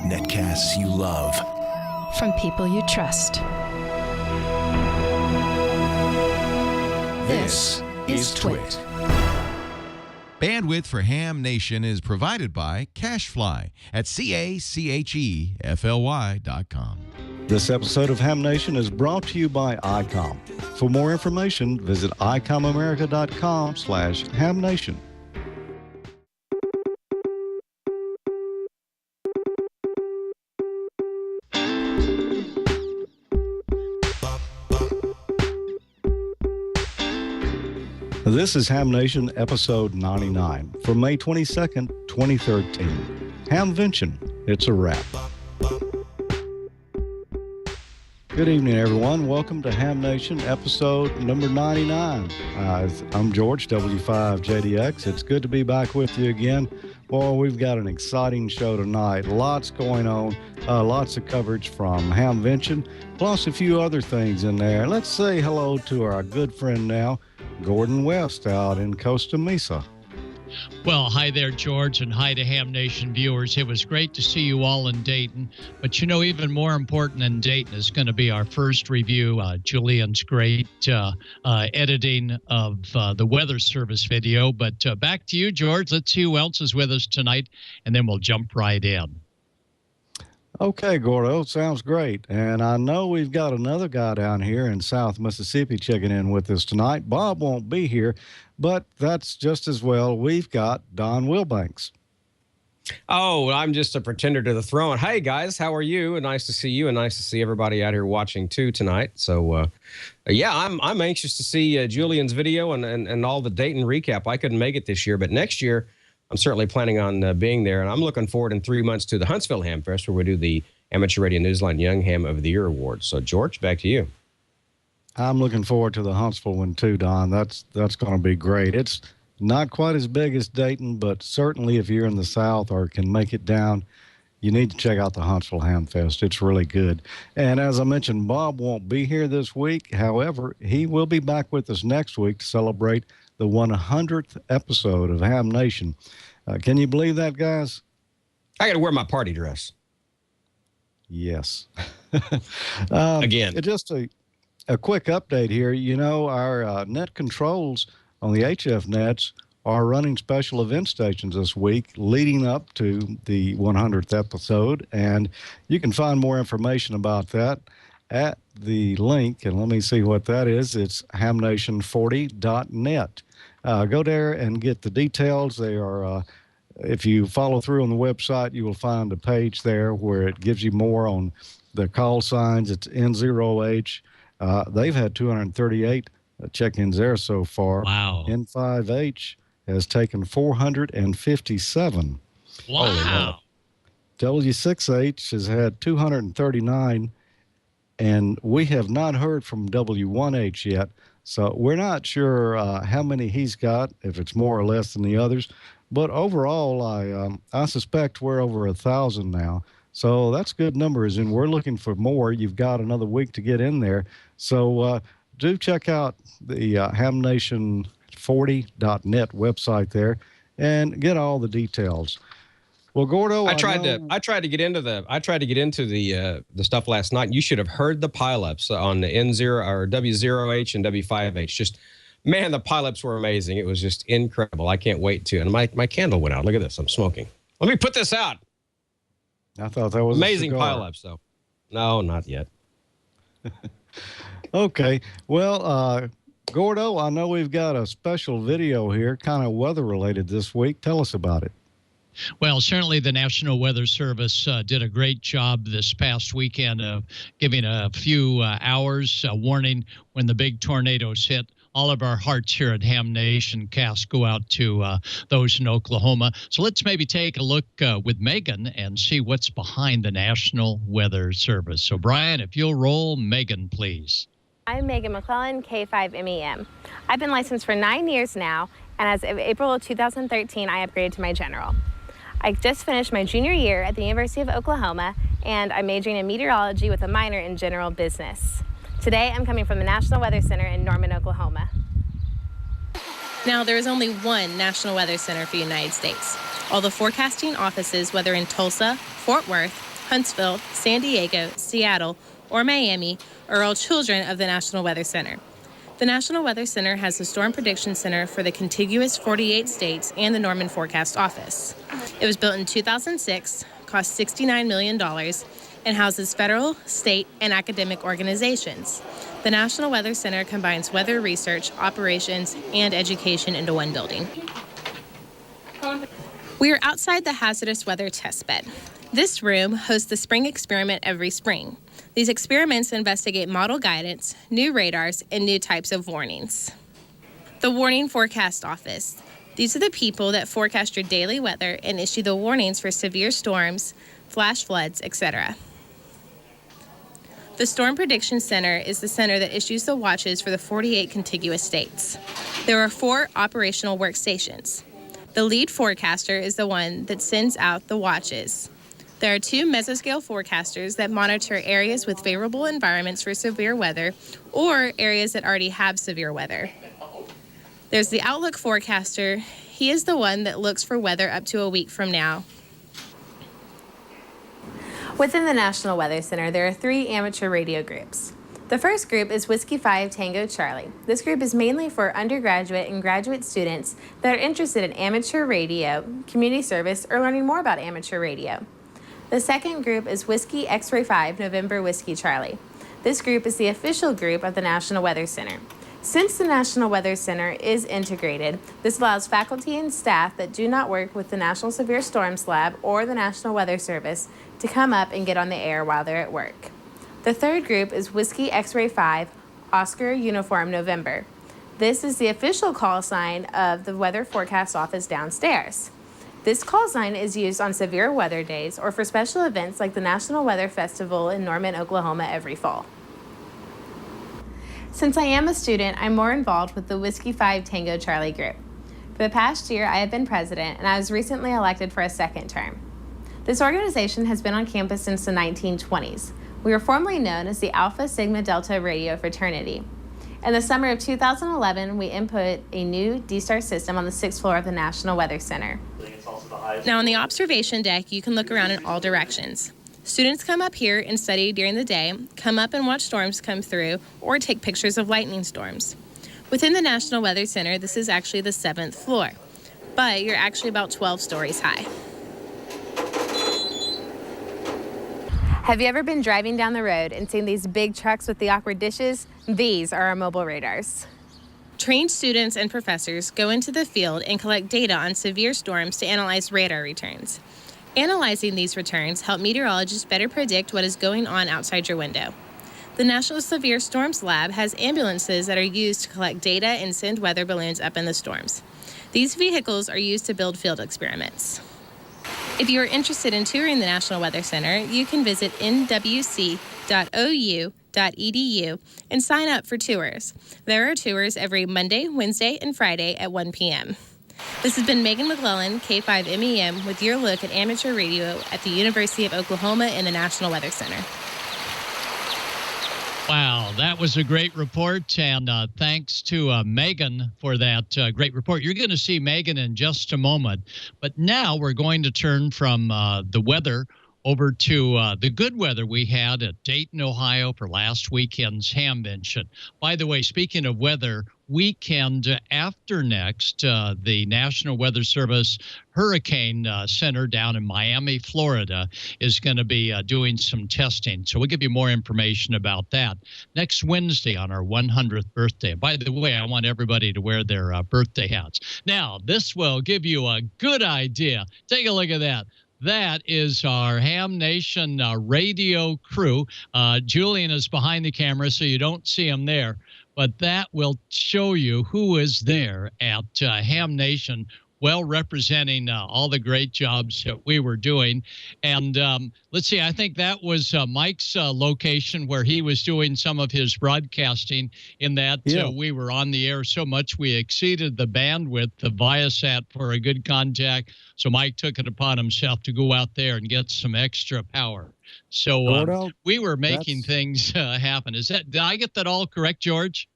Netcasts you love. From people you trust. This is Twit. Bandwidth for Ham Nation is provided by CashFly at CACHEFLY.com. This episode of Ham Nation is brought to you by ICOM. For more information, visit icomamerica.com/hamnation. This is Ham Nation, episode 99, for May 22nd, 2013. Hamvention, it's a wrap. Good evening, everyone. Welcome to Ham Nation, episode number 99. I'm George, W5JDX. It's good to be back with you again. Boy, we've got an exciting show tonight. Lots going on, lots of coverage from Hamvention, plus a few other things in there. Let's say hello to our good friend now, Gordon West out in Costa Mesa. Well, hi there, George, and hi to Ham Nation viewers. It was great to see you all in Dayton. But, you know, even more important than Dayton is going to be our first review, Julian's great editing of the Weather Service video. But back to you, George. Let's see who else is with us tonight, and then we'll jump right in. Okay, Gordo, sounds great. And I know we've got another guy down here in South Mississippi checking in with us tonight. Bob won't be here, but that's just as well. We've got Don Wilbanks. Oh, I'm just a pretender to the throne. Hey, guys, how are you? And nice to see you, and nice to see everybody out here watching, too, tonight. So, yeah, I'm anxious to see Julian's video and all the Dayton recap. I couldn't make it this year, but next year, I'm certainly planning on being there, and I'm looking forward in 3 months to the Huntsville Ham Fest, where we do the Amateur Radio Newsline Young Ham of the Year Awards. So, George, back to you. I'm looking forward to the Huntsville one, too, Don. That's going to be great. It's not quite as big as Dayton, but certainly if you're in the South or can make it down, you need to check out the Huntsville Ham Fest. It's really good. And as I mentioned, Bob won't be here this week. However, he will be back with us next week to celebrate the 100th episode of Ham Nation. Can you believe that, guys? I got to wear my party dress. Yes. Again. Just a quick update here. You know, our net controls on the HF nets are running special event stations this week leading up to the 100th episode. And you can find more information about that at the link. And let me see what that is. It's hamnation40.net. Go there and get the details. They are, if you follow through on the website, you will find a page there where it gives you more on the call signs. It's N0H. They've had 238 check-ins there so far. Wow. N5H has taken 457. Wow. W6H has had 239, and we have not heard from W1H yet. So we're not sure how many he's got, if it's more or less than the others. But overall, I suspect we're over 1,000 now. So that's good numbers, and we're looking for more. You've got another week to get in there. So do check out the hamnation40.net website there and get all the details. Well, Gordo, I tried to get into the stuff last night. You should have heard the pileups on the N0 or W0H and W5H. Just, man, the pileups were amazing. It was just incredible. I can't wait to. And my candle went out. Look at this. I'm smoking. Let me put this out. I thought that was amazing pileups, though. No, not yet. Okay. Well, Gordo, I know we've got a special video here, kind of weather-related this week. Tell us about it. Well, certainly the National Weather Service did a great job this past weekend of giving a few hours warning when the big tornadoes hit. All of our hearts here at Ham Nation Cast go out to those in Oklahoma. So let's maybe take a look with Megan and see what's behind the National Weather Service. So, Brian, if you'll roll Megan, please. I'm Megan McClellan, K5MEM. I've been licensed for 9 years now, and as of April of 2013, I upgraded to my general. I just finished my junior year at the University of Oklahoma, and I'm majoring in meteorology with a minor in general business. Today, I'm coming from the National Weather Center in Norman, Oklahoma. Now, there is only one National Weather Center for the United States. All the forecasting offices, whether in Tulsa, Fort Worth, Huntsville, San Diego, Seattle, or Miami, are all children of the National Weather Center. The National Weather Center has the Storm Prediction Center for the contiguous 48 states and the Norman Forecast Office. It was built in 2006, cost $69 million, and houses federal, state, and academic organizations. The National Weather Center combines weather research, operations, and education into one building. We are outside the hazardous weather test bed. This room hosts the spring experiment every spring. These experiments investigate model guidance, new radars, and new types of warnings. The Warning Forecast Office. These are the people that forecast your daily weather and issue the warnings for severe storms, flash floods, etc. The Storm Prediction Center is the center that issues the watches for the 48 contiguous states. There are 4 operational workstations. The lead forecaster is the one that sends out the watches. There are 2 mesoscale forecasters that monitor areas with favorable environments for severe weather or areas that already have severe weather. There's the Outlook forecaster. He is the one that looks for weather up to a week from now. Within the National Weather Center, there are 3 amateur radio groups. The first group is Whiskey 5 Tango Charlie. This group is mainly for undergraduate and graduate students that are interested in amateur radio, community service, or learning more about amateur radio. The second group is Whiskey X-Ray 5 November Whiskey Charlie. This group is the official group of the National Weather Center. Since the National Weather Center is integrated, this allows faculty and staff that do not work with the National Severe Storms Lab or the National Weather Service to come up and get on the air while they're at work. The third group is Whiskey X-Ray 5 Oscar Uniform November. This is the official call sign of the Weather Forecast Office downstairs. This call sign is used on severe weather days or for special events like the National Weather Festival in Norman, Oklahoma every fall. Since I am a student, I'm more involved with the Whiskey 5 Tango Charlie group. For the past year, I have been president, and I was recently elected for a second term. This organization has been on campus since the 1920s. We were formerly known as the Alpha Sigma Delta Radio Fraternity. In the summer of 2011, we input a new D-Star system on the 6th floor of the National Weather Center. Now on the observation deck, you can look around in all directions. Students come up here and study during the day, come up and watch storms come through, or take pictures of lightning storms. Within the National Weather Center, this is actually the 7th floor, but you're actually about 12 stories high. Have you ever been driving down the road and seen these big trucks with the awkward dishes? These are our mobile radars. Trained students and professors go into the field and collect data on severe storms to analyze radar returns. Analyzing these returns help meteorologists better predict what is going on outside your window. The National Severe Storms Lab has ambulances that are used to collect data and send weather balloons up in the storms. These vehicles are used to build field experiments. If you are interested in touring the National Weather Center, you can visit nwc.ou.edu and sign up for tours. There are tours every Monday, Wednesday, and Friday at 1 p.m. This has been Megan McClellan, K5MEM, with your look at amateur radio at the University of Oklahoma and the National Weather Center. Wow, that was a great report, and thanks to Megan for that great report. You're going to see Megan in just a moment, but now we're going to turn from the weather over to the good weather we had at Dayton, Ohio for last weekend's Hamvention. By the way, speaking of weather, weekend after next, the National Weather Service Hurricane Center down in Miami, Florida, is going to be doing some testing. So we'll give you more information about that next Wednesday on our 100th birthday. By the way, I want everybody to wear their birthday hats. Now, this will give you a good idea. Take a look at that. That is our Ham Nation radio crew. Julian is behind the camera, so you don't see him there. But that will show you who is there at Ham Nation, well representing all the great jobs that we were doing. And let's see, I think that was Mike's location where he was doing some of his broadcasting in that we were on the air so much we exceeded the bandwidth of Viasat for a good contact. So Mike took it upon himself to go out there and get some extra power. So we were making things happen. Did I get that all correct, George?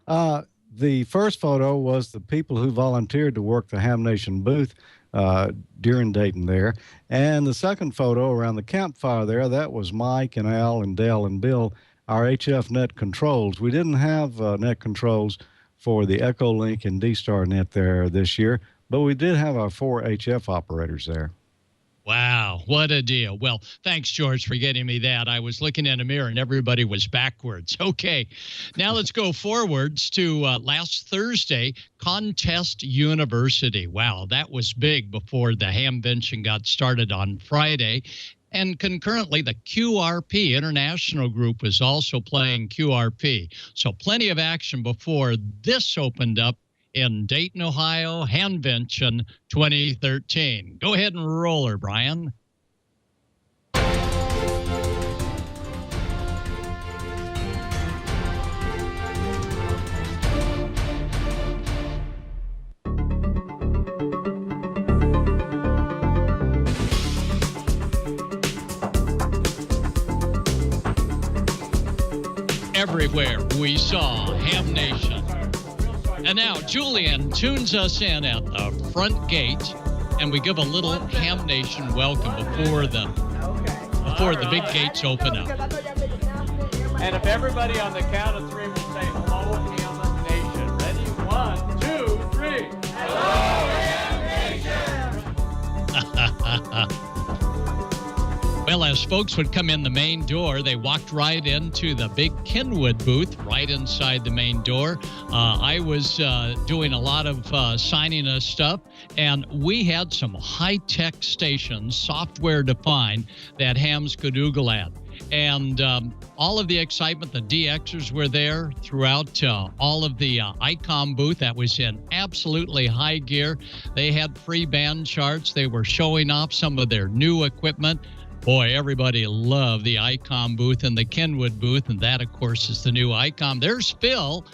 The first photo was the people who volunteered to work the Ham Nation booth. during Dayton there. And the second photo around the campfire there, that was Mike and Al and Dale and Bill, our HF net controls. We didn't have net controls for the Echolink and D-Star net there this year, but we did have our 4 HF operators there. Wow, what a deal. Well, thanks, George, for getting me that. I was looking in a mirror and everybody was backwards. Okay, now let's go forwards to last Thursday, Contest University. Wow, that was big before the Hamvention got started on Friday. And concurrently, the QRP International Group was also playing QRP. So plenty of action before this opened up in Dayton, Ohio, Hamvention 2013. Go ahead and roll her, Brian. Everywhere we saw Ham Nation. And now Julian tunes us in at the front gate, and we give a little Ham Nation welcome before the big gates open up. And if everybody on the count of 3 will say hello, Ham Nation. Ready? 1, 2, 3. Hello, Ham Nation. Well, as folks would come in the main door, they walked right into the big Kenwood booth right inside the main door. I was doing a lot of signing of stuff, and we had some high-tech stations, software-defined, that hams could oogle at. And all of the excitement, the DXers were there throughout all of the ICOM booth. That was in absolutely high gear. They had free band charts. They were showing off some of their new equipment. Boy, everybody loved the ICOM booth and the Kenwood booth, and that, of course, is the new ICOM. There's Phil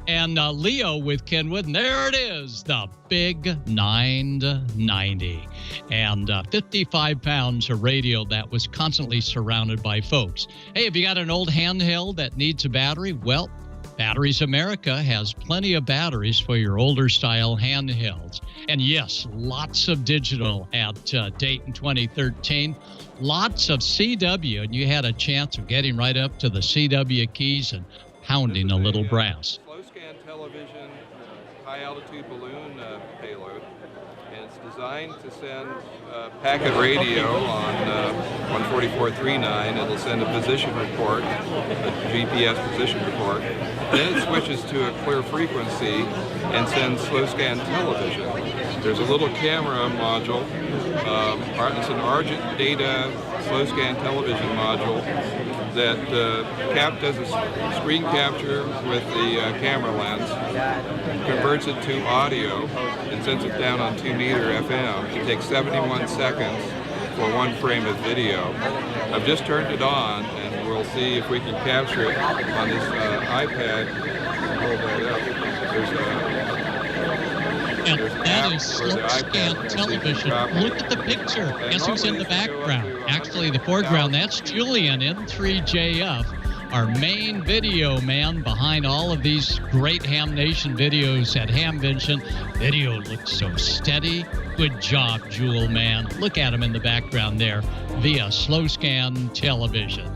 and Leo with Kenwood, and there it is, the big 990. And 55 pounds of radio that was constantly surrounded by folks. Hey, have you got an old handheld that needs a battery? Well, Batteries America has plenty of batteries for your older style handhelds. And yes, lots of digital at Dayton 2013. Lots of CW, and you had a chance of getting right up to the CW keys and pounding a little brass. Slow scan television, high altitude balloon payload, and it's designed to send packet radio on 144.39. It'll send a position report, a GPS position report. Then it switches to a clear frequency and sends slow scan television. There's a little camera module. It's an Argent data slow scan television module that does a screen capture with the camera lens, converts it to audio, and sends it down on 2-meter FM. It takes 71 seconds for 1 frame of video. I've just turned it on, and we'll see if we can capture it on this iPad. Hold that up. And that is slow scan television. Look at the picture. Guess who's in the background? Actually, the foreground, that's Julian N3JF, our main video man behind all of these great Ham Nation videos at Hamvention. Video looks so steady. Good job, Jewel, man. Look at him in the background there via slow scan television.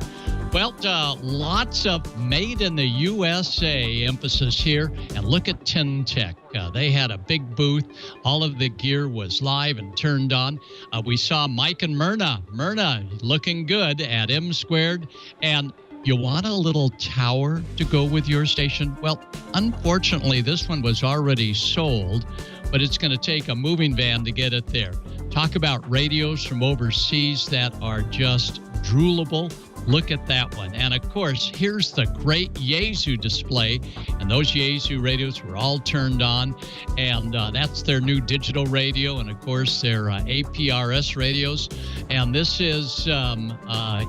Well, lots of made in the USA emphasis here. And look at Tech. They had a big booth. All of the gear was live and turned on. We saw Mike and Myrna. Myrna looking good at M Squared. And you want a little tower to go with your station? Well, unfortunately, this one was already sold, but it's going to take a moving van to get it there. Talk about radios from overseas that are just droolable. Look at that one. And of course, here's the great Yaesu display. And those Yaesu radios were all turned on. And that's their new digital radio. And of course, their APRS radios. And this is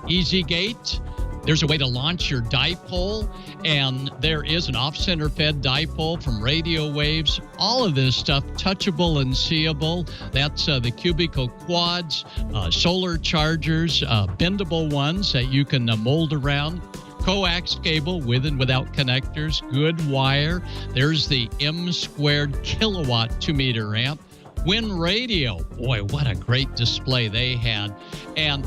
Easy Gate. There's a way to launch your dipole, and there is an off-center fed dipole from radio waves. All of this stuff touchable and seeable. That's the cubicle quads, solar chargers, bendable ones that you can mold around. Coax cable with and without connectors, good wire. There's the M Squared kilowatt 2-meter amp. Win Radio. Boy, what a great display they had. And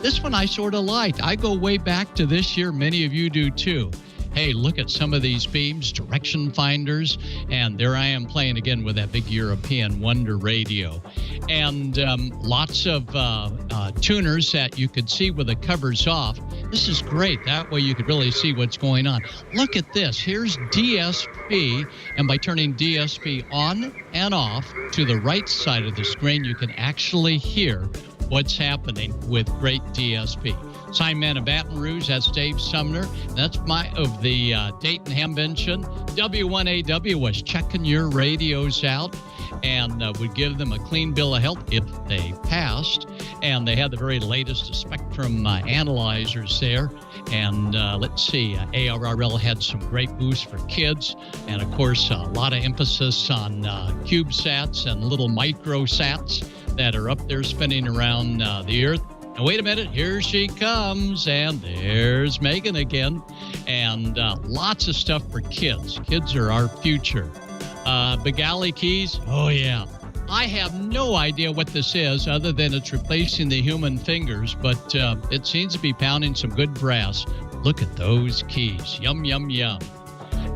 this one I sort of liked. I go way back to this year. Many of you do too. Hey, look at some of these beams, direction finders, and there I am playing again with that big European Wonder radio. And lots of tuners that you could see with the covers off. This is great. That way you could really see what's going on. Look at this. Here's DSP, and by turning DSP on and off to the right side of the screen, you can actually hear what's happening with great DSP. Sign man of Baton Rouge, that's Dave Sumner. That's of the Dayton Hamvention. W1AW was checking your radios out and would give them a clean bill of health if they passed. And they had the very latest Spectrum analyzers there. And let's see, ARRL had some great boosts for kids. And of course, a lot of emphasis on CubeSats and little microsats that are up there spinning around the Earth. And wait a minute, here she comes, and there's Megan again. And lots of stuff for kids. Kids are our future. Bengali keys, oh yeah. I have no idea what this is other than it's replacing the human fingers, but it seems to be pounding some good brass. Look at those keys. Yum, yum, yum.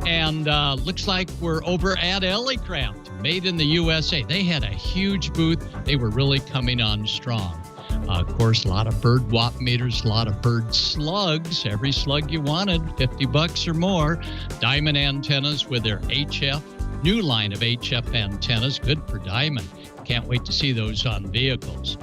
And looks like we're over at Elecraft, made in the USA. They had a huge booth. They were really coming on strong. Of course, a lot of bird watt meters, a lot of bird slugs. Every slug you wanted, $50 or more. Diamond antennas with their HF, new line of HF antennas, good for diamond. Can't wait to see those on vehicles.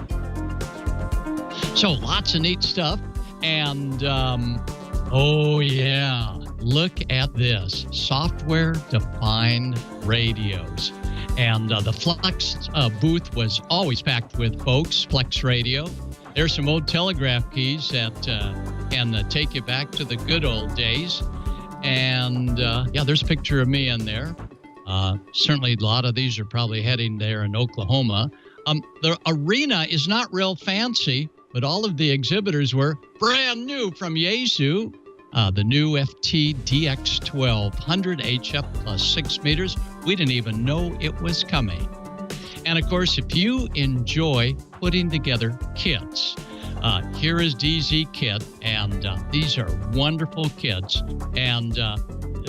So lots of neat stuff. And, oh yeah, look at this. Software-defined radios. And the Flex booth was always packed with folks, Flex Radio. There's some old telegraph keys that can take you back to the good old days. And yeah, there's a picture of me in there. Certainly a lot of these are probably heading there in Oklahoma. The arena is not real fancy, but all of the exhibitors were brand new from Yaesu. The new FT DX1200 HF plus 6 meters. We didn't even know it was coming. And of course, if you enjoy putting together kits, here is DZ Kit, and these are wonderful kits. And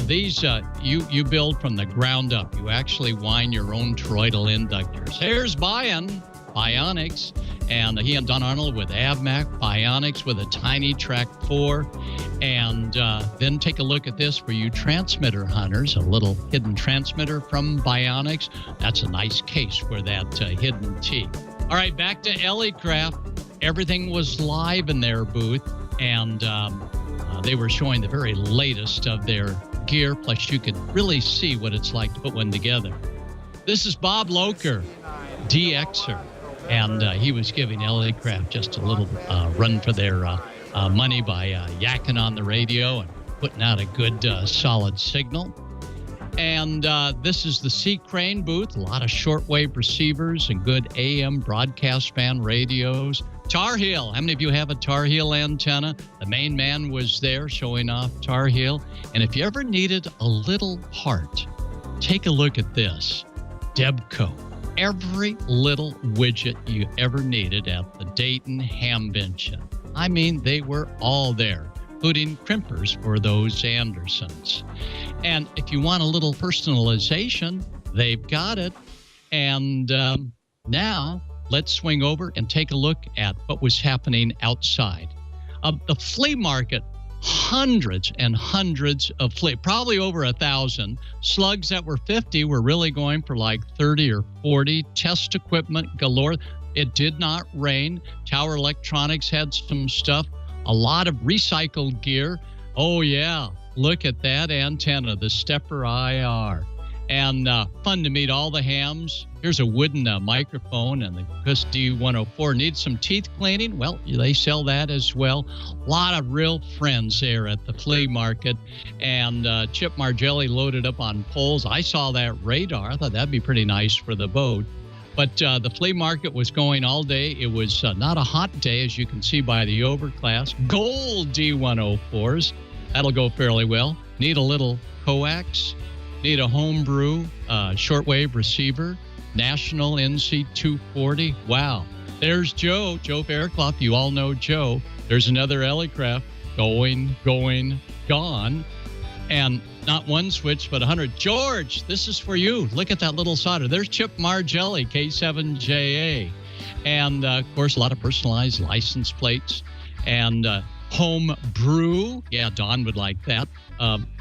these you build from the ground up. You actually wind your own toroidal inductors. Here's Bionics, and he and Don Arnold with AvMac, Bionics with a tiny Track 4. And then take a look at this for you transmitter hunters, a little hidden transmitter from Bionics. That's a nice case for that hidden T. All right, back to Elecraft. Everything was live in their booth, and they were showing the very latest of their gear, plus you could really see what it's like to put one together. This is Bob Loker, DXer, and he was giving Elecraft just a little run for their money by yakking on the radio and putting out a good solid signal. And this is the C Crane booth, a lot of shortwave receivers and good AM broadcast band radios. Tar Heel, how many of you have a Tar Heel antenna? The main man was there showing off Tar Heel. And if you ever needed a little part, take a look at this. Debco. Every little widget you ever needed at the Dayton Hamvention. I mean, they were all there, including crimpers for those Andersons. And if you want a little personalization, they've got it. And now let's swing over and take a look at what was happening outside. The flea market, hundreds and hundreds of flea, probably over 1,000. Slugs that were 50 were really going for like 30 or 40. Test equipment galore. It did not rain. Tower Electronics had some stuff. A lot of recycled gear. Oh, yeah. Look at that antenna, the Stepper IR. And fun to meet all the hams. Here's a wooden microphone, and the Gus D104 needs some teeth cleaning. Well, they sell that as well. A lot of real friends there at the flea market. And Chip Margelli loaded up on poles. I saw that radar. I thought that'd be pretty nice for the boat. But the flea market was going all day. It was not a hot day, as you can see by the overclass. Gold D104s. That'll go fairly well. Need a little coax. Need a homebrew shortwave receiver. National NC 240. Wow. There's Joe Faircloth. You all know Joe. There's another Ellicraft going, gone. And not one switch, but 100. George, this is for you. Look at that little solder. There's Chip Margelli, K7JA. And, of course, a lot of personalized license plates. And home brew. Yeah, Don would like that.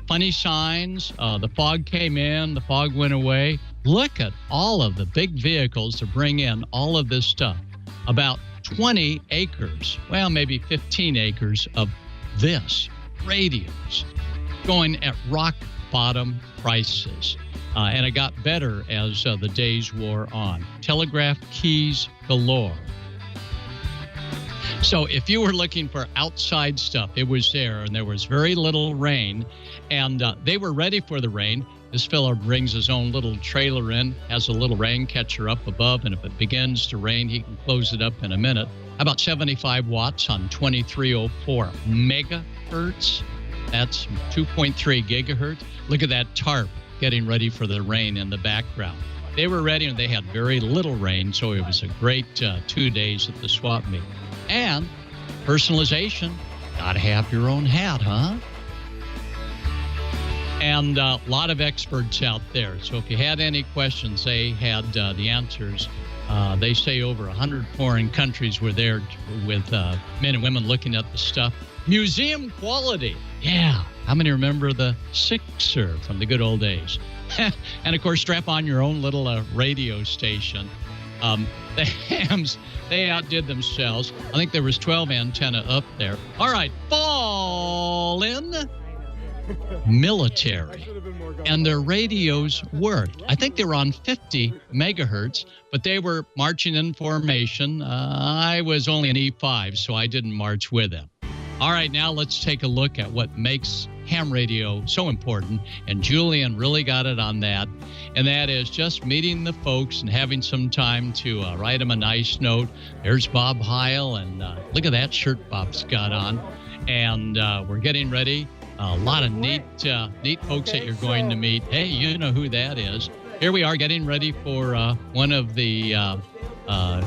Funny signs. The fog came in. The fog went away. Look at all of the big vehicles to bring in all of this stuff. About 20 acres, well, maybe 15 acres of this, radios, going at rock bottom prices. And it got better as the days wore on. Telegraph keys galore. So if you were looking for outside stuff, it was there, and there was very little rain, and they were ready for the rain. This fellow brings his own little trailer in, has a little rain catcher up above, and if it begins to rain, he can close it up in a minute. About 75 watts on 2304 megahertz. That's 2.3 gigahertz. Look at that tarp getting ready for the rain in the background. They were ready, and they had very little rain, so it was a great 2 days at the swap meet. And personalization, gotta have your own hat, huh? And a lot of experts out there. So if you had any questions, they had the answers. They say over 100 foreign countries were there with men and women looking at the stuff. Museum quality. Yeah. How many remember the Sixer from the good old days? And, of course, strap on your own little radio station. The hams, they outdid themselves. I think there was 12 antenna up there. All right, fall in military. And their radios worked. I think they were on 50 megahertz, but they were marching in formation. I was only an E5, so I didn't march with them. All right, now let's take a look at what makes ham radio so important. And Julian really got it on that. And that is just meeting the folks and having some time to write them a nice note. There's Bob Heil, and look at that shirt Bob's got on. And we're getting ready. A lot of neat folks that you're going to meet. Hey, you know who that is. Here we are getting ready for one of the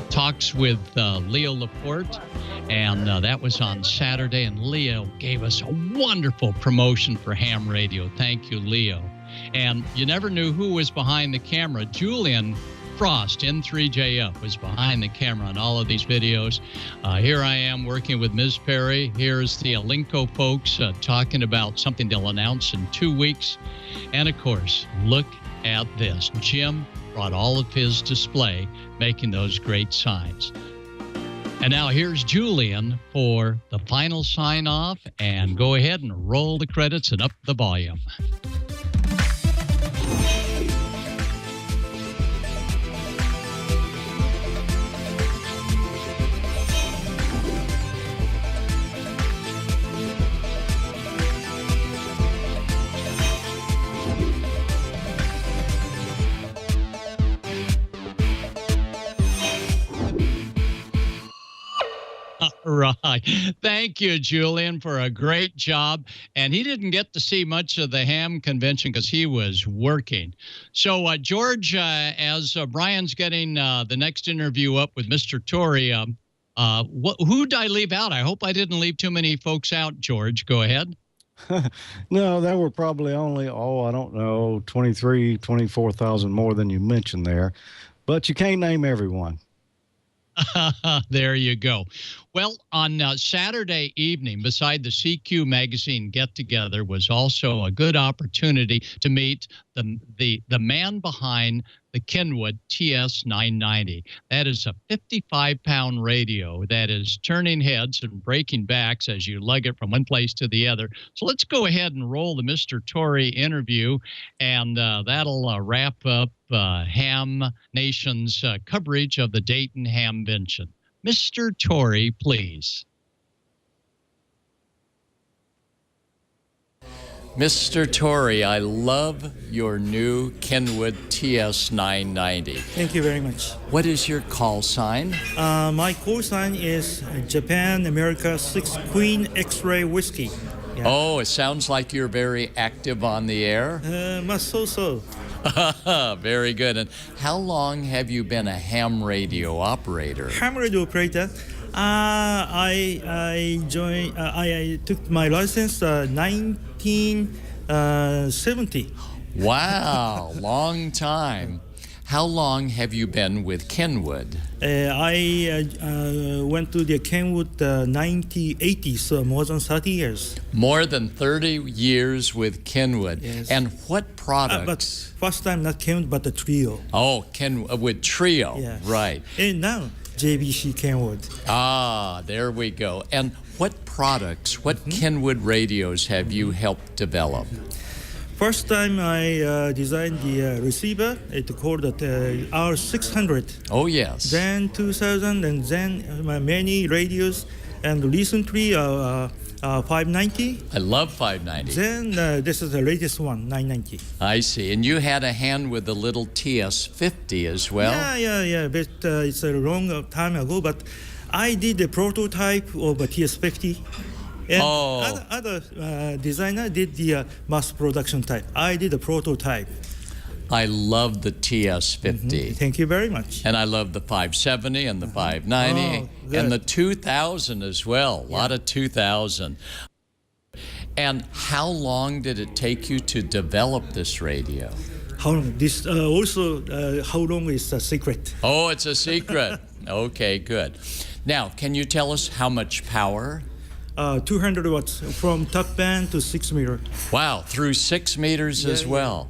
talks with Leo Laporte, and that was on Saturday, and Leo gave us a wonderful promotion for ham radio. Thank you, Leo. And you never knew who was behind the camera. Julian Frost, N3JF, was behind the camera on all of these videos. Here I am working with Ms. Perry. Here's the Alinco folks talking about something they'll announce in 2 weeks. And, of course, look at this. Jim brought all of his display, making those great signs. And now here's Julian for the final sign-off. And go ahead and roll the credits and up the volume. Right. Thank you, Julian, for a great job. And he didn't get to see much of the ham convention because he was working. So, George, as Brian's getting the next interview up with Mr. Torii, who did I leave out? I hope I didn't leave too many folks out, George. Go ahead. No, there were probably only, I don't know, 24,000 more than you mentioned there. But you can't name everyone. There you go. Well, on Saturday evening, beside the CQ magazine get-together, was also a good opportunity to meet the man behind the Kenwood TS990. That is a 55-pound radio that is turning heads and breaking backs as you lug it from one place to the other. So let's go ahead and roll the Mr. Torii interview, and that'll wrap up Ham Nation's coverage of the Dayton Hamvention. Mr. Torii, please. Mr. Torii, I love your new Kenwood TS990. Thank you very much. What is your call sign? My call sign is Japan America 6 Queen X-Ray Whiskey. Yeah. Oh, it sounds like you're very active on the air. So. Very good. And how long have you been a ham radio operator? Ham radio operator. I took my license 1970. Wow, long time. How long have you been with Kenwood? I went to the Kenwood 1980, so more than 30 years. More than 30 years with Kenwood. Yes. And what products? But first time not Kenwood, but the Trio. Oh, Kenwood with Trio. Yes. Right. And now JBC Kenwood. Ah, there we go. And what products, what Kenwood radios have you helped develop? First time I designed the receiver, it's called the R600. Oh, yes. Then 2000, and then many radios, and recently 590. I love 590. Then this is the latest one, 990. I see. And you had a hand with the little TS50 as well? Yeah. But it's a long time ago, but I did a prototype of a TS50. And other designer did the mass production type. I did a prototype. I love the TS50. Thank you very much. And I love the 570 and the 590 and the 2000 as well. A lot of 2000. And how long did it take you to develop this radio? How long? This also, how long is a secret? Oh, it's a secret. Okay, good. Now, can you tell us how much power? 200 watts from top band to 6 meter. Wow, through 6 meters as well.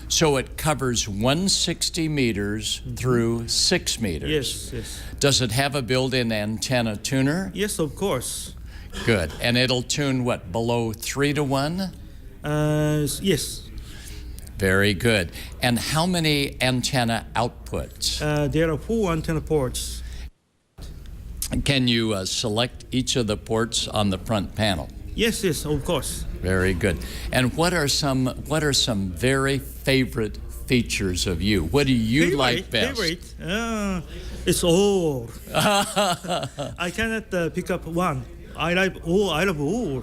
So it covers 160 meters through 6 meters. Yes. Does it have a built-in antenna tuner? Yes, of course. Good. And it'll tune what, below 3 to 1? Yes. Very good. And how many antenna outputs? There are 4 antenna ports. Can you select each of the ports on the front panel? Yes, of course. Very good. And what are some very favorite features of you? What do you like best? Favorite? It's all. I cannot pick up one. I love all.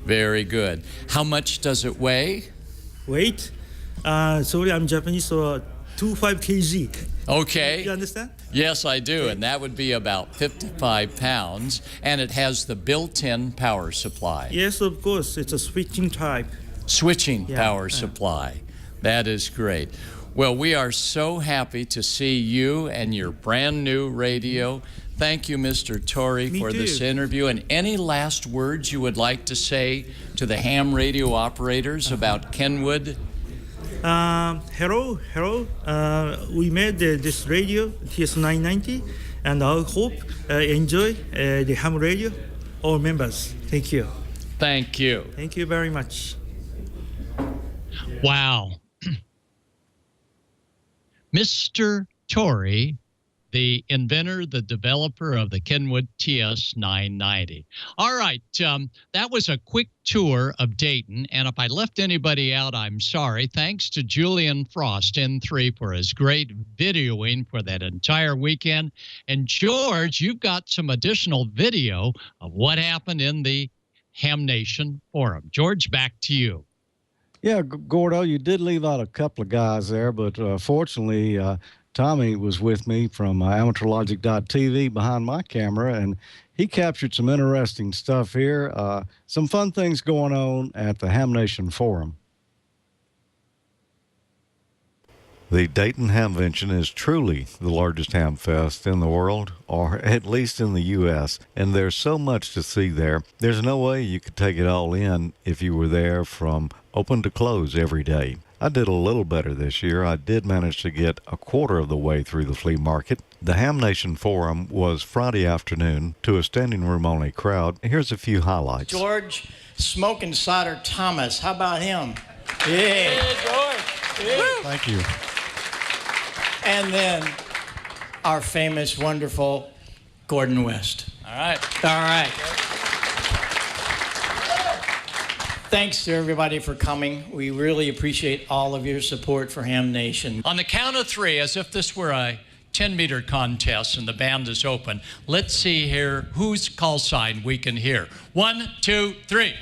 Very good. How much does it weigh? Weight? Sorry, I'm Japanese, so 25 kg. Okay. You understand? Yes, I do, and that would be about 55 pounds, and it has the built-in power supply. Yes, of course. It's a switching type. Switching power supply. That is great. Well, we are so happy to see you and your brand new radio. Thank you, Mr. Torii, for this interview. And any last words you would like to say to the ham radio operators about Kenwood? Hello. We made this radio, TS990, and I hope enjoy the ham radio, all members. Thank you. Thank you. Thank you very much. Wow. Mr. Torii, the inventor, the developer of the Kenwood TS990. All right, that was a quick tour of Dayton, and if I left anybody out, I'm sorry. Thanks to Julian Frost, N3, for his great videoing for that entire weekend. And George, you've got some additional video of what happened in the Ham Nation Forum. George, back to you. Yeah, Gordo, you did leave out a couple of guys there, but fortunately, Tommy was with me from amateurlogic.tv behind my camera, and he captured some interesting stuff here, some fun things going on at the Ham Nation Forum. The Dayton Hamvention is truly the largest ham fest in the world, or at least in the U.S., and there's so much to see there. There's no way you could take it all in if you were there from open to close every day. I did a little better this year. I did manage to get a quarter of the way through the flea market. The Ham Nation Forum was Friday afternoon to a standing room only crowd. Here's a few highlights. George Smoking Cider Thomas. How about him? Yeah. Hey, George. Yeah. Thank you. And then our famous, wonderful Gordon West. All right. Thanks to everybody for coming. We really appreciate all of your support for Ham Nation. On the count of 3, as if this were a 10-meter contest and the band is open, let's see here whose call sign we can hear. 1, 2, 3.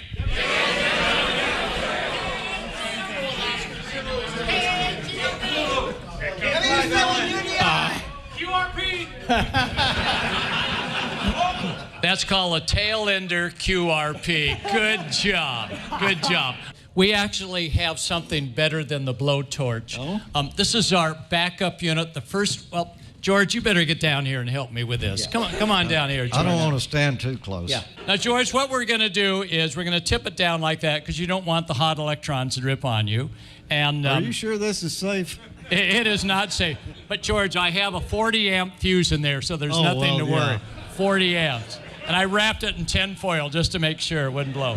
That's called a tail ender QRP. Good job. Good job. We actually have something better than the blowtorch. Oh? This is our backup unit. The first, well, George, you better get down here and help me with this. Yeah. Come on down here. I don't want to stand too close. Yeah. Now, George, what we're going to do is we're going to tip it down like that because you don't want the hot electrons to drip on you. And Are you sure this is safe? It is not safe. But, George, I have a 40-amp fuse in there, so there's nothing to worry. 40 amps. And I wrapped it in tin foil just to make sure it wouldn't blow.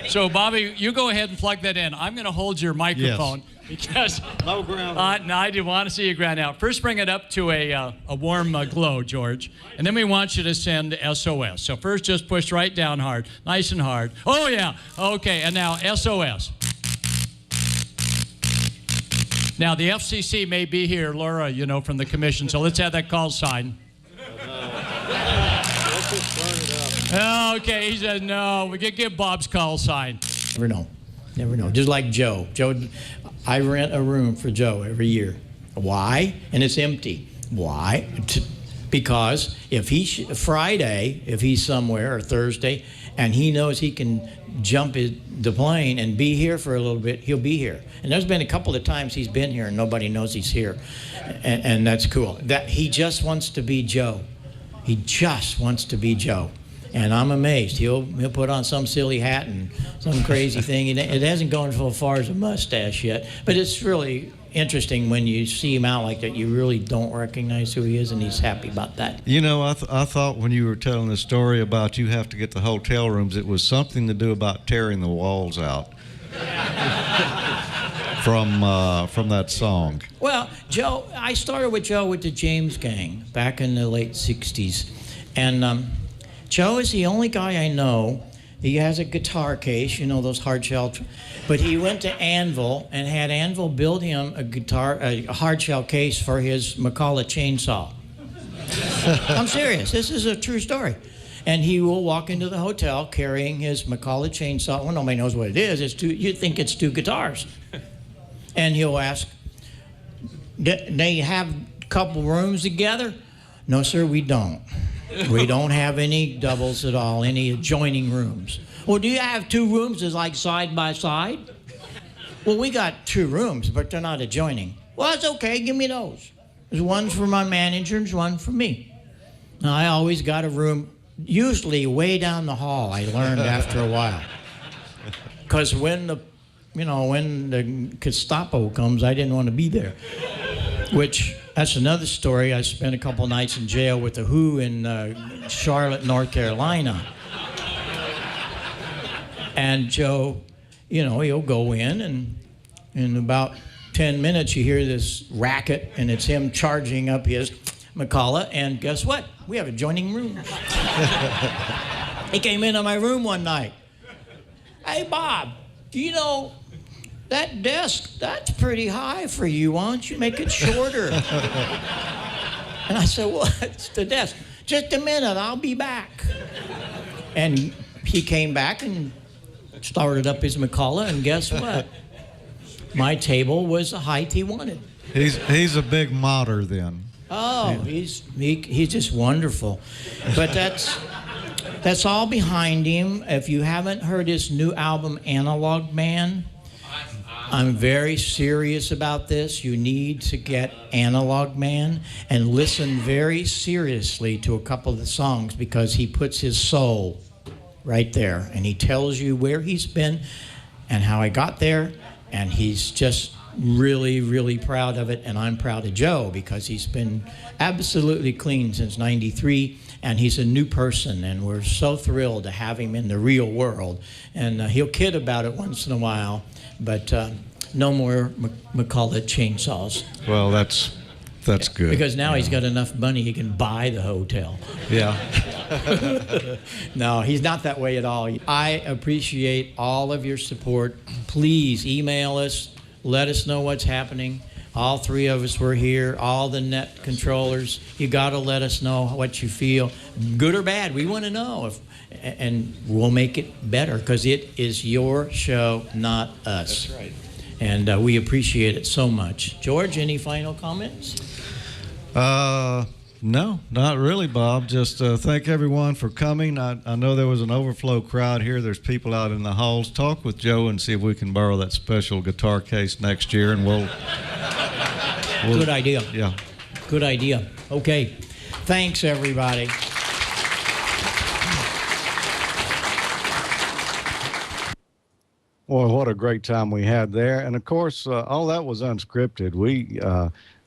So, Bobby, you go ahead and plug that in. I'm going to hold your microphone because no ground. No, I do want to see you ground out. First, bring it up to a warm glow, George, and then we want you to send SOS. So first, just push right down hard, nice and hard. Oh yeah, okay. And now SOS. Now the FCC may be here, Laura, you know, from the commission. So let's have that call sign. Let's just burn it up. Okay, he says no. We can give Bob's call sign. Never know. Never know. Just like Joe. I rent a room for Joe every year. Why? And it's empty. Why? Because if Friday, if he's somewhere, or Thursday, and he knows he can jump the plane and be here for a little bit, he'll be here. And there's been a couple of times he's been here and nobody knows he's here. And that's cool. That he just wants to be Joe. He just wants to be Joe. And I'm amazed. He'll put on some silly hat and some crazy thing. It hasn't gone so far as a mustache yet. But it's really interesting when you see him out like that. You really don't recognize who he is, and he's happy about that. You know, I thought when you were telling the story about you have to get the hotel rooms, it was something to do about tearing the walls out from that song. Well, Joe, I started with Joe with the James Gang back in the late 60s. And Joe is the only guy I know. He has a guitar case, you know, those hard shell. But he went to Anvil and had Anvil build him a hard shell case for his McCulloch chainsaw. I'm serious. This is a true story. And he will walk into the hotel carrying his McCulloch chainsaw. Well, nobody knows what it is. You'd think it's two guitars. And he'll ask, they have a couple rooms together? No, sir, we don't. We don't have any doubles at all, any adjoining rooms. Well, do you have two rooms that's like side by side? Well, we got two rooms, but they're not adjoining. Well, that's okay, give me those. There's one for my manager and one for me. Now, I always got a room, usually way down the hall, I learned after a while. Because when the Gestapo comes, I didn't want to be there. Which, that's another story. I spent a couple nights in jail with the Who in Charlotte, North Carolina. And Joe, you know, he'll go in, and in about 10 minutes you hear this racket, and it's him charging up his McCulloch, and guess what? We have adjoining rooms. He came into my room one night. Hey, Bob, you know, that desk, that's pretty high for you. Why don't you make it shorter? And I said, what's the desk? Just a minute, I'll be back. And he came back and started up his McCulloch, and guess what? My table was the height he wanted. He's a big modder then. Oh, yeah. He's just wonderful. But that's all behind him. If you haven't heard his new album, Analog Man, I'm very serious about this. You need to get Analog Man and listen very seriously to a couple of the songs, because he puts his soul right there, and he tells you where he's been and how he got there, and he's just really, really proud of it. And I'm proud of Joe, because he's been absolutely clean since '93, and he's a new person, and we're so thrilled to have him in the real world. And he'll kid about it once in a while, but no more McCulloch chainsaws. Well, that's good. Because now he's got enough money he can buy the hotel. Yeah. No, he's not that way at all. I appreciate all of your support. Please email us. Let us know what's happening. All three of us were here, all the net controllers. You got to let us know what you feel, good or bad. We want to know, and we'll make it better, because it is your show, not us. That's right. And we appreciate it so much. George, any final comments? No, not really, Bob. Just thank everyone for coming. I know there was an overflow crowd here. There's people out in the halls. Talk with Joe and see if we can borrow that special guitar case next year, and we'll Good idea. Yeah. Good idea. Okay. Thanks, everybody. Boy, what a great time we had there. And, of course, all that was unscripted.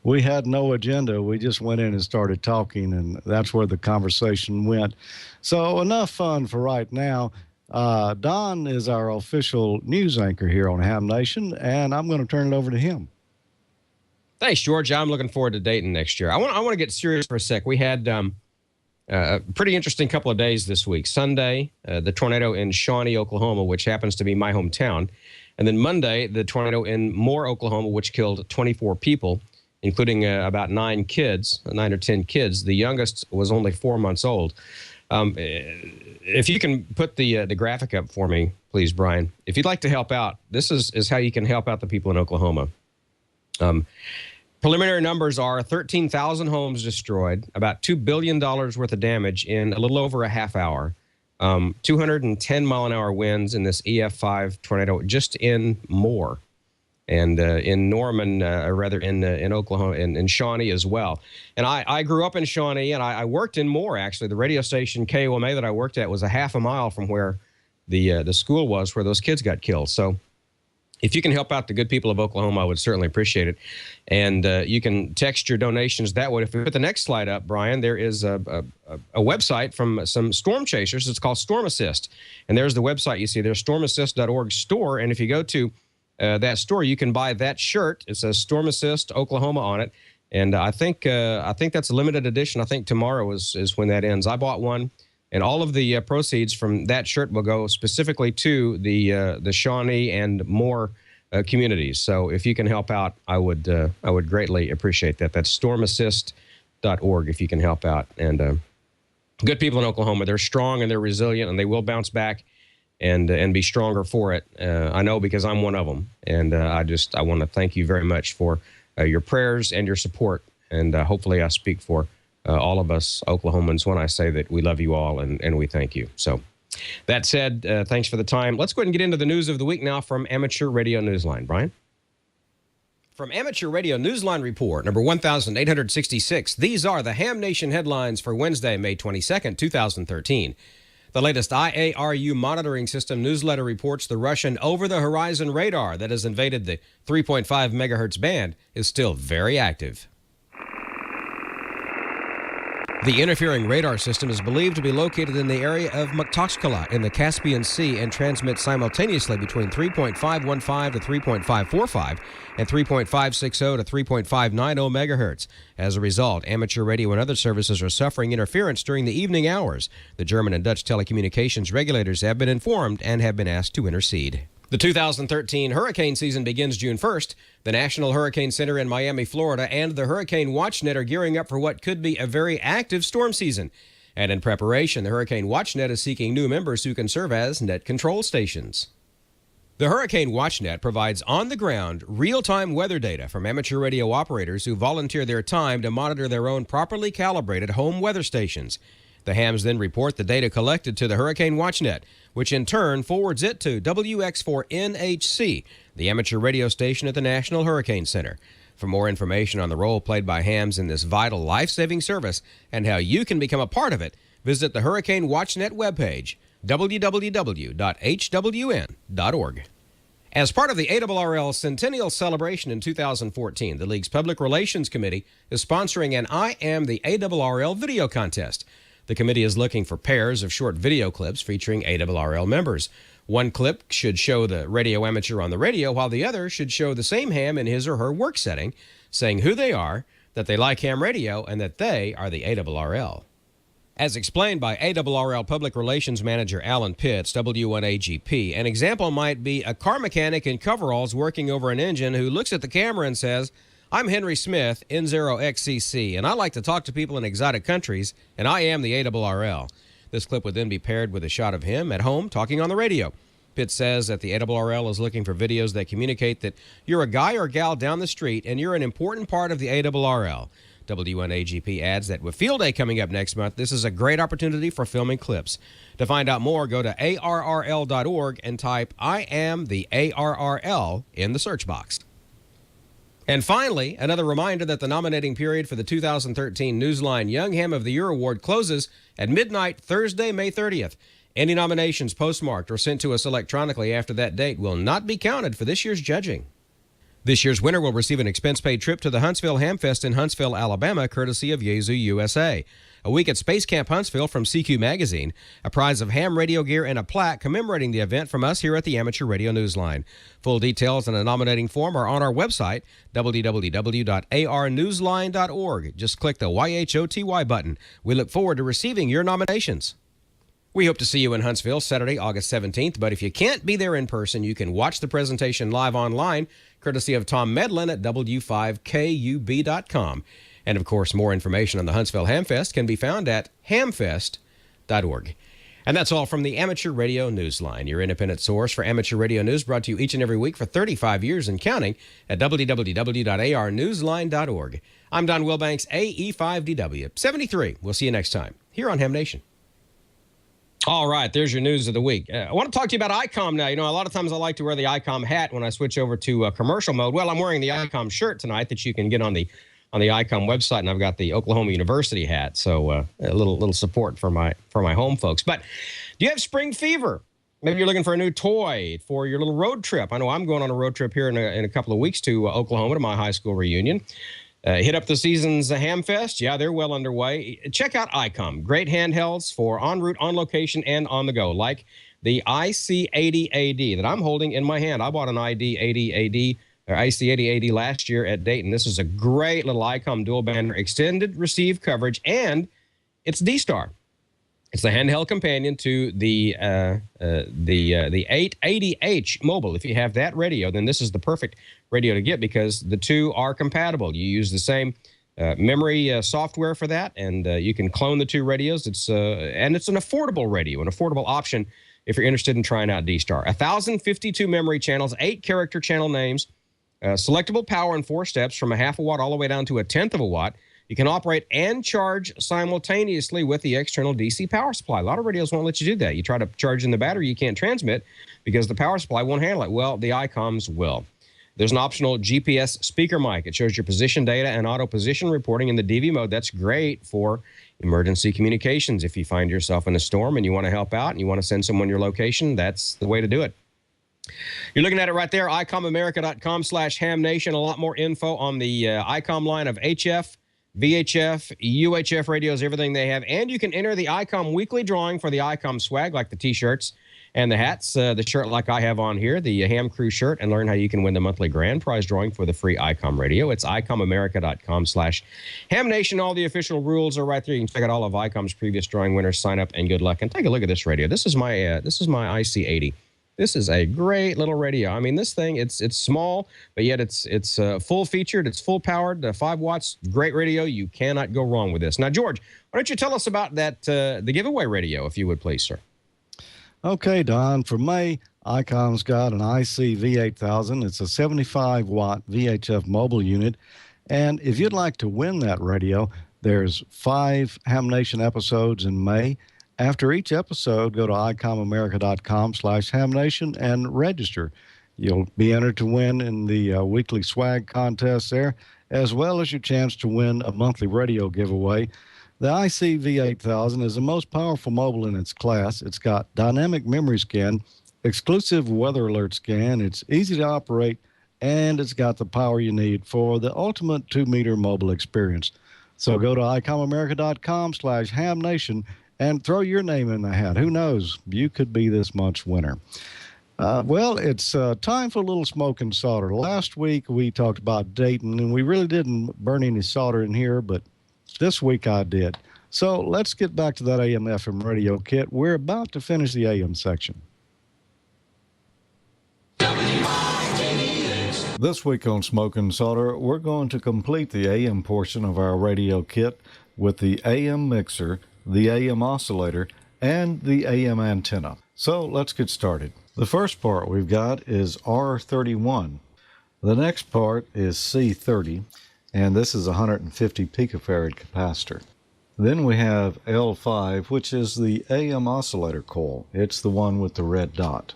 We had no agenda. We just went in and started talking, and that's where the conversation went. So enough fun for right now. Don is our official news anchor here on Ham Nation, and I'm going to turn it over to him. Thanks, George. I'm looking forward to Dayton next year. I want to get serious for a sec. We had a pretty interesting couple of days this week. Sunday, the tornado in Shawnee, Oklahoma, which happens to be my hometown. And then Monday, the tornado in Moore, Oklahoma, which killed 24 people, including about 9 or 10 kids. The youngest was only 4 months old. If you can put the graphic up for me, please, Brian. If you'd like to help out, this is how you can help out the people in Oklahoma. Preliminary numbers are 13,000 homes destroyed, about $2 billion worth of damage in a little over a half hour, 210-mile-an-hour winds in this EF5 tornado just in Moore, and in Norman, in Oklahoma, in Shawnee as well. And I grew up in Shawnee, and I worked in Moore, actually. The radio station KOMA that I worked at was a half a mile from where the school was where those kids got killed. So if you can help out the good people of Oklahoma, I would certainly appreciate it. And you can text your donations that way. If we put the next slide up, Brian, there is a website from some storm chasers. It's called Storm Assist. And there's the website you see there, stormassist.org store. And if you go to that store, you can buy that shirt. It says Storm Assist Oklahoma on it. And I think that's a limited edition. I think tomorrow is when that ends. I bought one. And all of the proceeds from that shirt will go specifically to the Shawnee and Moore communities. So if you can help out, I would greatly appreciate that. That's stormassist.org if you can help out. And good people in Oklahoma, they're strong and they're resilient, and they will bounce back and be stronger for it. I know, because I'm one of them. And I want to thank you very much for your prayers and your support. And hopefully I speak for all of us Oklahomans when I say that we love you all and we thank you. So that said, thanks for the time. Let's go ahead and get into the news of the week now from Amateur Radio Newsline. Brian? From Amateur Radio Newsline Report, number 1866, these are the Ham Nation headlines for Wednesday, May 22nd, 2013. The latest IARU monitoring system newsletter reports the Russian over-the-horizon radar that has invaded the 3.5 megahertz band is still very active. The interfering radar system is believed to be located in the area of Makhachkala in the Caspian Sea and transmits simultaneously between 3.515 to 3.545 and 3.560 to 3.590 megahertz. As a result, amateur radio and other services are suffering interference during the evening hours. The German and Dutch telecommunications regulators have been informed and have been asked to intercede. The 2013 hurricane season begins June 1st. The National Hurricane Center in Miami, Florida, and the Hurricane WatchNet are gearing up for what could be a very active storm season. And in preparation, the Hurricane WatchNet is seeking new members who can serve as net control stations. The Hurricane WatchNet provides on-the-ground, real-time weather data from amateur radio operators who volunteer their time to monitor their own properly calibrated home weather stations. The hams then report the data collected to the Hurricane WatchNet, which in turn forwards it to WX4NHC, the amateur radio station at the National Hurricane Center. For more information on the role played by hams in this vital life-saving service and how you can become a part of it, visit the Hurricane WatchNet webpage, www.hwn.org. As part of the ARRL Centennial Celebration in 2014, the League's Public Relations Committee is sponsoring an I Am the ARRL video contest. The committee is looking for pairs of short video clips featuring ARRL members. One clip should show the radio amateur on the radio, while the other should show the same ham in his or her work setting, saying who they are, that they like ham radio, and that they are the ARRL. As explained by ARRL Public Relations Manager Alan Pitts, W1AGP, an example might be a car mechanic in coveralls working over an engine who looks at the camera and says, "I'm Henry Smith, N0XCC, and I like to talk to people in exotic countries, and I am the ARRL." This clip would then be paired with a shot of him at home talking on the radio. Pitts says that the ARRL is looking for videos that communicate that you're a guy or gal down the street and you're an important part of the ARRL. WNAGP adds that with Field Day coming up next month, this is a great opportunity for filming clips. To find out more, go to arrl.org and type "I am the ARRL" in the search box. And finally, another reminder that the nominating period for the 2013 Newsline Young Ham of the Year Award closes at midnight Thursday, May 30th. Any nominations postmarked or sent to us electronically after that date will not be counted for this year's judging. This year's winner will receive an expense-paid trip to the Huntsville Hamfest in Huntsville, Alabama, courtesy of Yazoo USA. A week at Space Camp Huntsville from CQ Magazine, a prize of ham radio gear, and a plaque commemorating the event from us here at the Amateur Radio Newsline. Full details and a nominating form are on our website, www.arnewsline.org. Just click the YHOTY button. We look forward to receiving your nominations. We hope to see you in Huntsville Saturday, August 17th, but if you can't be there in person, you can watch the presentation live online, courtesy of Tom Medlin at w5kub.com. And, of course, more information on the Huntsville Hamfest can be found at hamfest.org. And that's all from the Amateur Radio Newsline, your independent source for amateur radio news, brought to you each and every week for 35 years and counting at www.arnewsline.org. I'm Don Wilbanks, AE5DW 73. We'll see you next time here on Ham Nation. All right, there's your news of the week. I want to talk to you about ICOM now. You know, a lot of times I like to wear the ICOM hat when I switch over to commercial mode. Well, I'm wearing the ICOM shirt tonight that you can get on the ICOM website, and I've got the Oklahoma University hat, so a little support for my home folks. But do you have spring fever? Maybe you're looking for a new toy for your little road trip. I know I'm going on a road trip here in a couple of weeks to Oklahoma to my high school reunion. Hit up the season's Hamfest. Yeah, they're well underway. Check out ICOM. Great handhelds for en route, on location, and on the go, like the IC80AD that I'm holding in my hand. I bought an ID80AD or IC80AD last year at Dayton. This is a great little ICOM dual banner, extended receive coverage, and it's D-Star. It's the handheld companion to the 880H mobile. If you have that radio, then this is the perfect radio to get because the two are compatible. You use the same memory software for that, and you can clone the two radios. And it's an affordable radio, an affordable option if you're interested in trying out D-Star. 1,052 memory channels, 8 character channel names, selectable power in 4 steps from a half a watt all the way down to a tenth of a watt. You can operate and charge simultaneously with the external DC power supply. A lot of radios won't let you do that. You try to charge in the battery, you can't transmit because the power supply won't handle it. Well, the ICOMs will. There's an optional GPS speaker mic. It shows your position data and auto position reporting in the DV mode. That's great for emergency communications. If you find yourself in a storm and you want to help out and you want to send someone your location, that's the way to do it. You're looking at it right there, ICOMAmerica.com/HamNation. A lot more info on the ICOM line of HF, VHF, UHF radios, everything they have. And you can enter the ICOM weekly drawing for the ICOM swag, like the T-shirts and the hats, the shirt like I have on here, the Ham Crew shirt, and learn how you can win the monthly grand prize drawing for the free ICOM radio. It's ICOMAmerica.com/HamNation. All the official rules are right there. You can check out all of ICOM's previous drawing winners. Sign up and good luck. And take a look at this radio. This is my IC80. This is a great little radio. I mean, this thing, it's small, but yet it's full featured. It's full powered, 5 watts, great radio. You cannot go wrong with this. Now, George, why don't you tell us about that the giveaway radio, if you would please, sir? Okay, Don. For May, ICOM's got an IC V8000. It's a 75-watt VHF mobile unit. And if you'd like to win that radio, there's 5 Ham Nation episodes in May. After each episode, go to ICOMAmerica.com/HamNation and register. You'll be entered to win in the weekly swag contest there, as well as your chance to win a monthly radio giveaway. The IC V8000 is the most powerful mobile in its class. It's got dynamic memory scan, exclusive weather alert scan, it's easy to operate, and it's got the power you need for the ultimate 2-meter mobile experience. So go to ICOMAmerica.com/HamNation and throw your name in the hat. Who knows? You could be this month's winner. Well, it's time for a little smoke and solder. Last week we talked about Dayton, and we really didn't burn any solder in here, but this week I did. So let's get back to that AM/FM radio kit. We're about to finish the AM section. This week on Smoke and Solder, we're going to complete the AM portion of our radio kit with the AM mixer, the AM oscillator, and the AM antenna. So let's get started. The first part we've got is R31. The next part is C30. and this is a 150 picofarad capacitor. Then we have L5, which is the AM oscillator coil. It's the one with the red dot.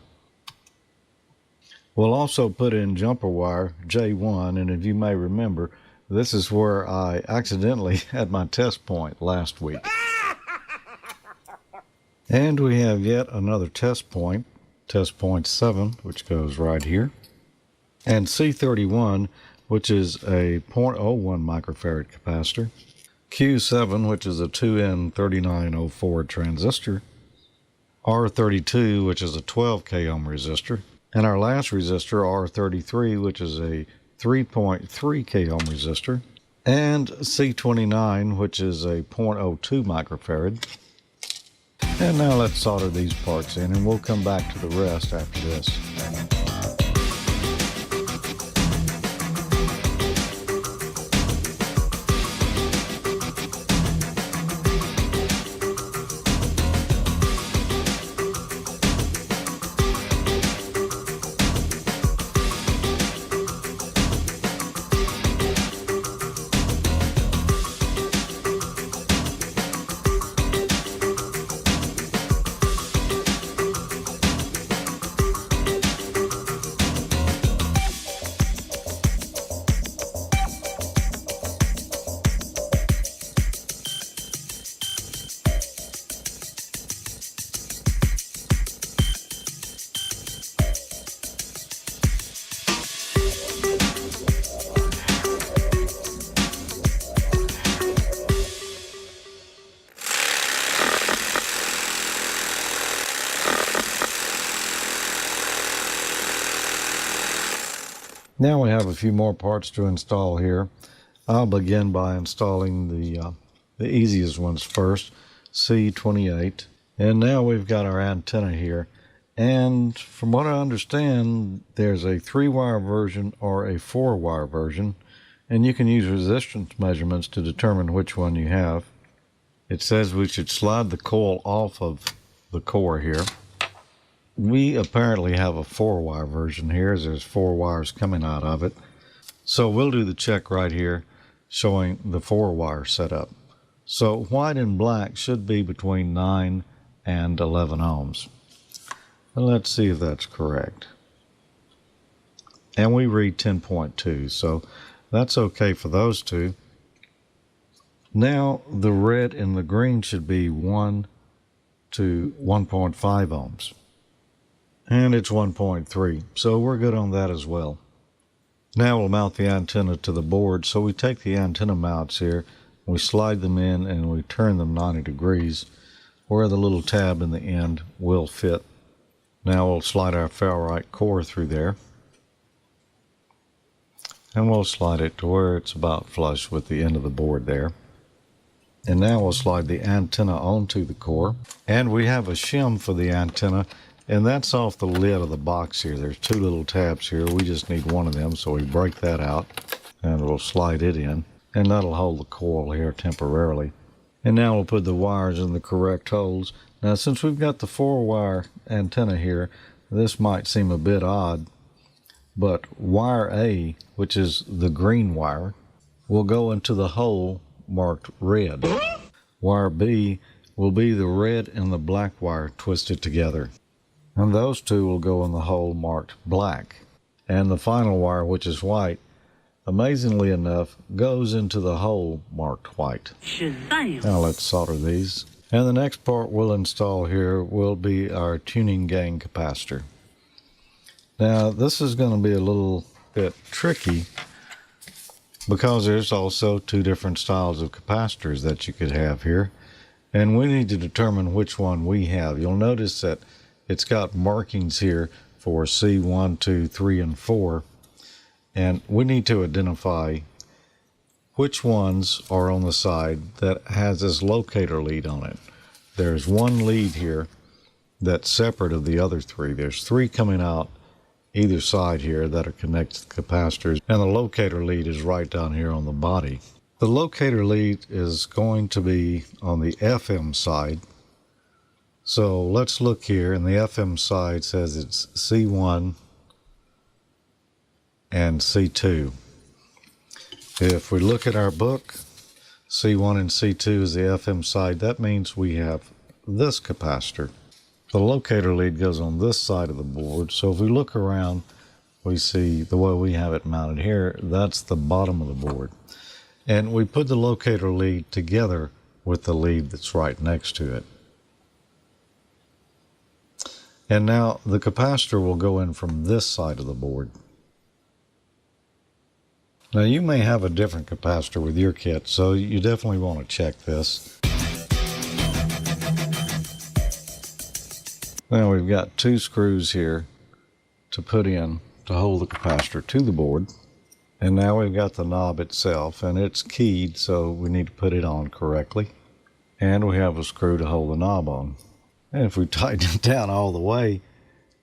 We'll also put in jumper wire J1, and if you may remember, this is where I accidentally had my test point last week. And we have yet another test point 7, which goes right here. And C31, which is a 0.01 microfarad capacitor. Q7, which is a 2N3904 transistor. R32, which is a 12 k ohm resistor. And our last resistor, R33, which is a 3.3 k ohm resistor. And C29, which is a 0.02 microfarad. And now let's solder these parts in, and we'll come back to the rest after this. Now we have a few more parts to install here. I'll begin by installing the easiest ones first, C28. And now we've got our antenna here. And from what I understand, there's a 3-wire version or a 4-wire version. And you can use resistance measurements to determine which one you have. It says we should slide the coil off of the core here. We apparently have a 4-wire version here, as there's 4 wires coming out of it. So we'll do the check right here showing the 4-wire setup. So white and black should be between 9 and 11 ohms. And let's see if that's correct. And we read 10.2, so that's okay for those two. Now the red and the green should be 1 to 1.5 ohms. And it's 1.3, so we're good on that as well. Now we'll mount the antenna to the board. So we take the antenna mounts here, we slide them in, and we turn them 90 degrees where the little tab in the end will fit. Now we'll slide our ferrite core through there, and we'll slide it to where it's about flush with the end of the board there. And now we'll slide the antenna onto the core, and we have a shim for the antenna. And that's off the lid of the box here. There's 2 little tabs here. We just need one of them, so we break that out and we'll slide it in. And that'll hold the coil here temporarily. And now we'll put the wires in the correct holes. Now since we've got the 4-wire antenna here, this might seem a bit odd, but wire A, which is the green wire, will go into the hole marked red. Wire B will be the red and the black wire twisted together. And those 2 will go in the hole marked black. And the final wire, which is white, amazingly enough, goes into the hole marked white. Now let's solder these. And the next part we'll install here will be our tuning gain capacitor. Now this is going to be a little bit tricky because there's also 2 different styles of capacitors that you could have here. And we need to determine which one we have. You'll notice that it's got markings here for C1, 2, 3, and 4. And we need to identify which ones are on the side that has this locator lead on it. There's 1 lead here that's separate of the other 3. There's 3 coming out either side here that are connected to the capacitors. And the locator lead is right down here on the body. The locator lead is going to be on the FM side. So let's look here, and the FM side says it's C1 and C2. If we look at our book, C1 and C2 is the FM side. That means we have this capacitor. The locator lead goes on this side of the board. So if we look around, we see the way we have it mounted here, that's the bottom of the board. And we put the locator lead together with the lead that's right next to it. And now the capacitor will go in from this side of the board. Now you may have a different capacitor with your kit, so you definitely want to check this. Now we've got 2 screws here to put in to hold the capacitor to the board. And now we've got the knob itself, and it's keyed, so we need to put it on correctly. And we have a screw to hold the knob on. And if we tighten it down all the way,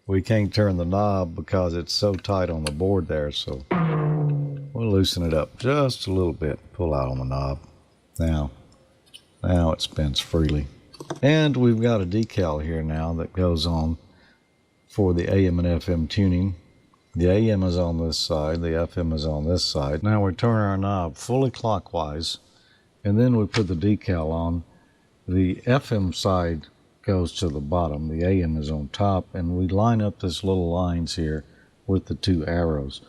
we can't turn the knob because it's so tight on the board there, so we'll loosen it up just a little bit, pull out on the knob. Now it spins freely. And we've got a decal here now that goes on for the AM and FM tuning. The AM is on this side, the FM is on this side. Now we turn our knob fully clockwise, and then we put the decal on. The FM side goes to the bottom, the AM is on top, and we line up this little lines here with the 2 arrows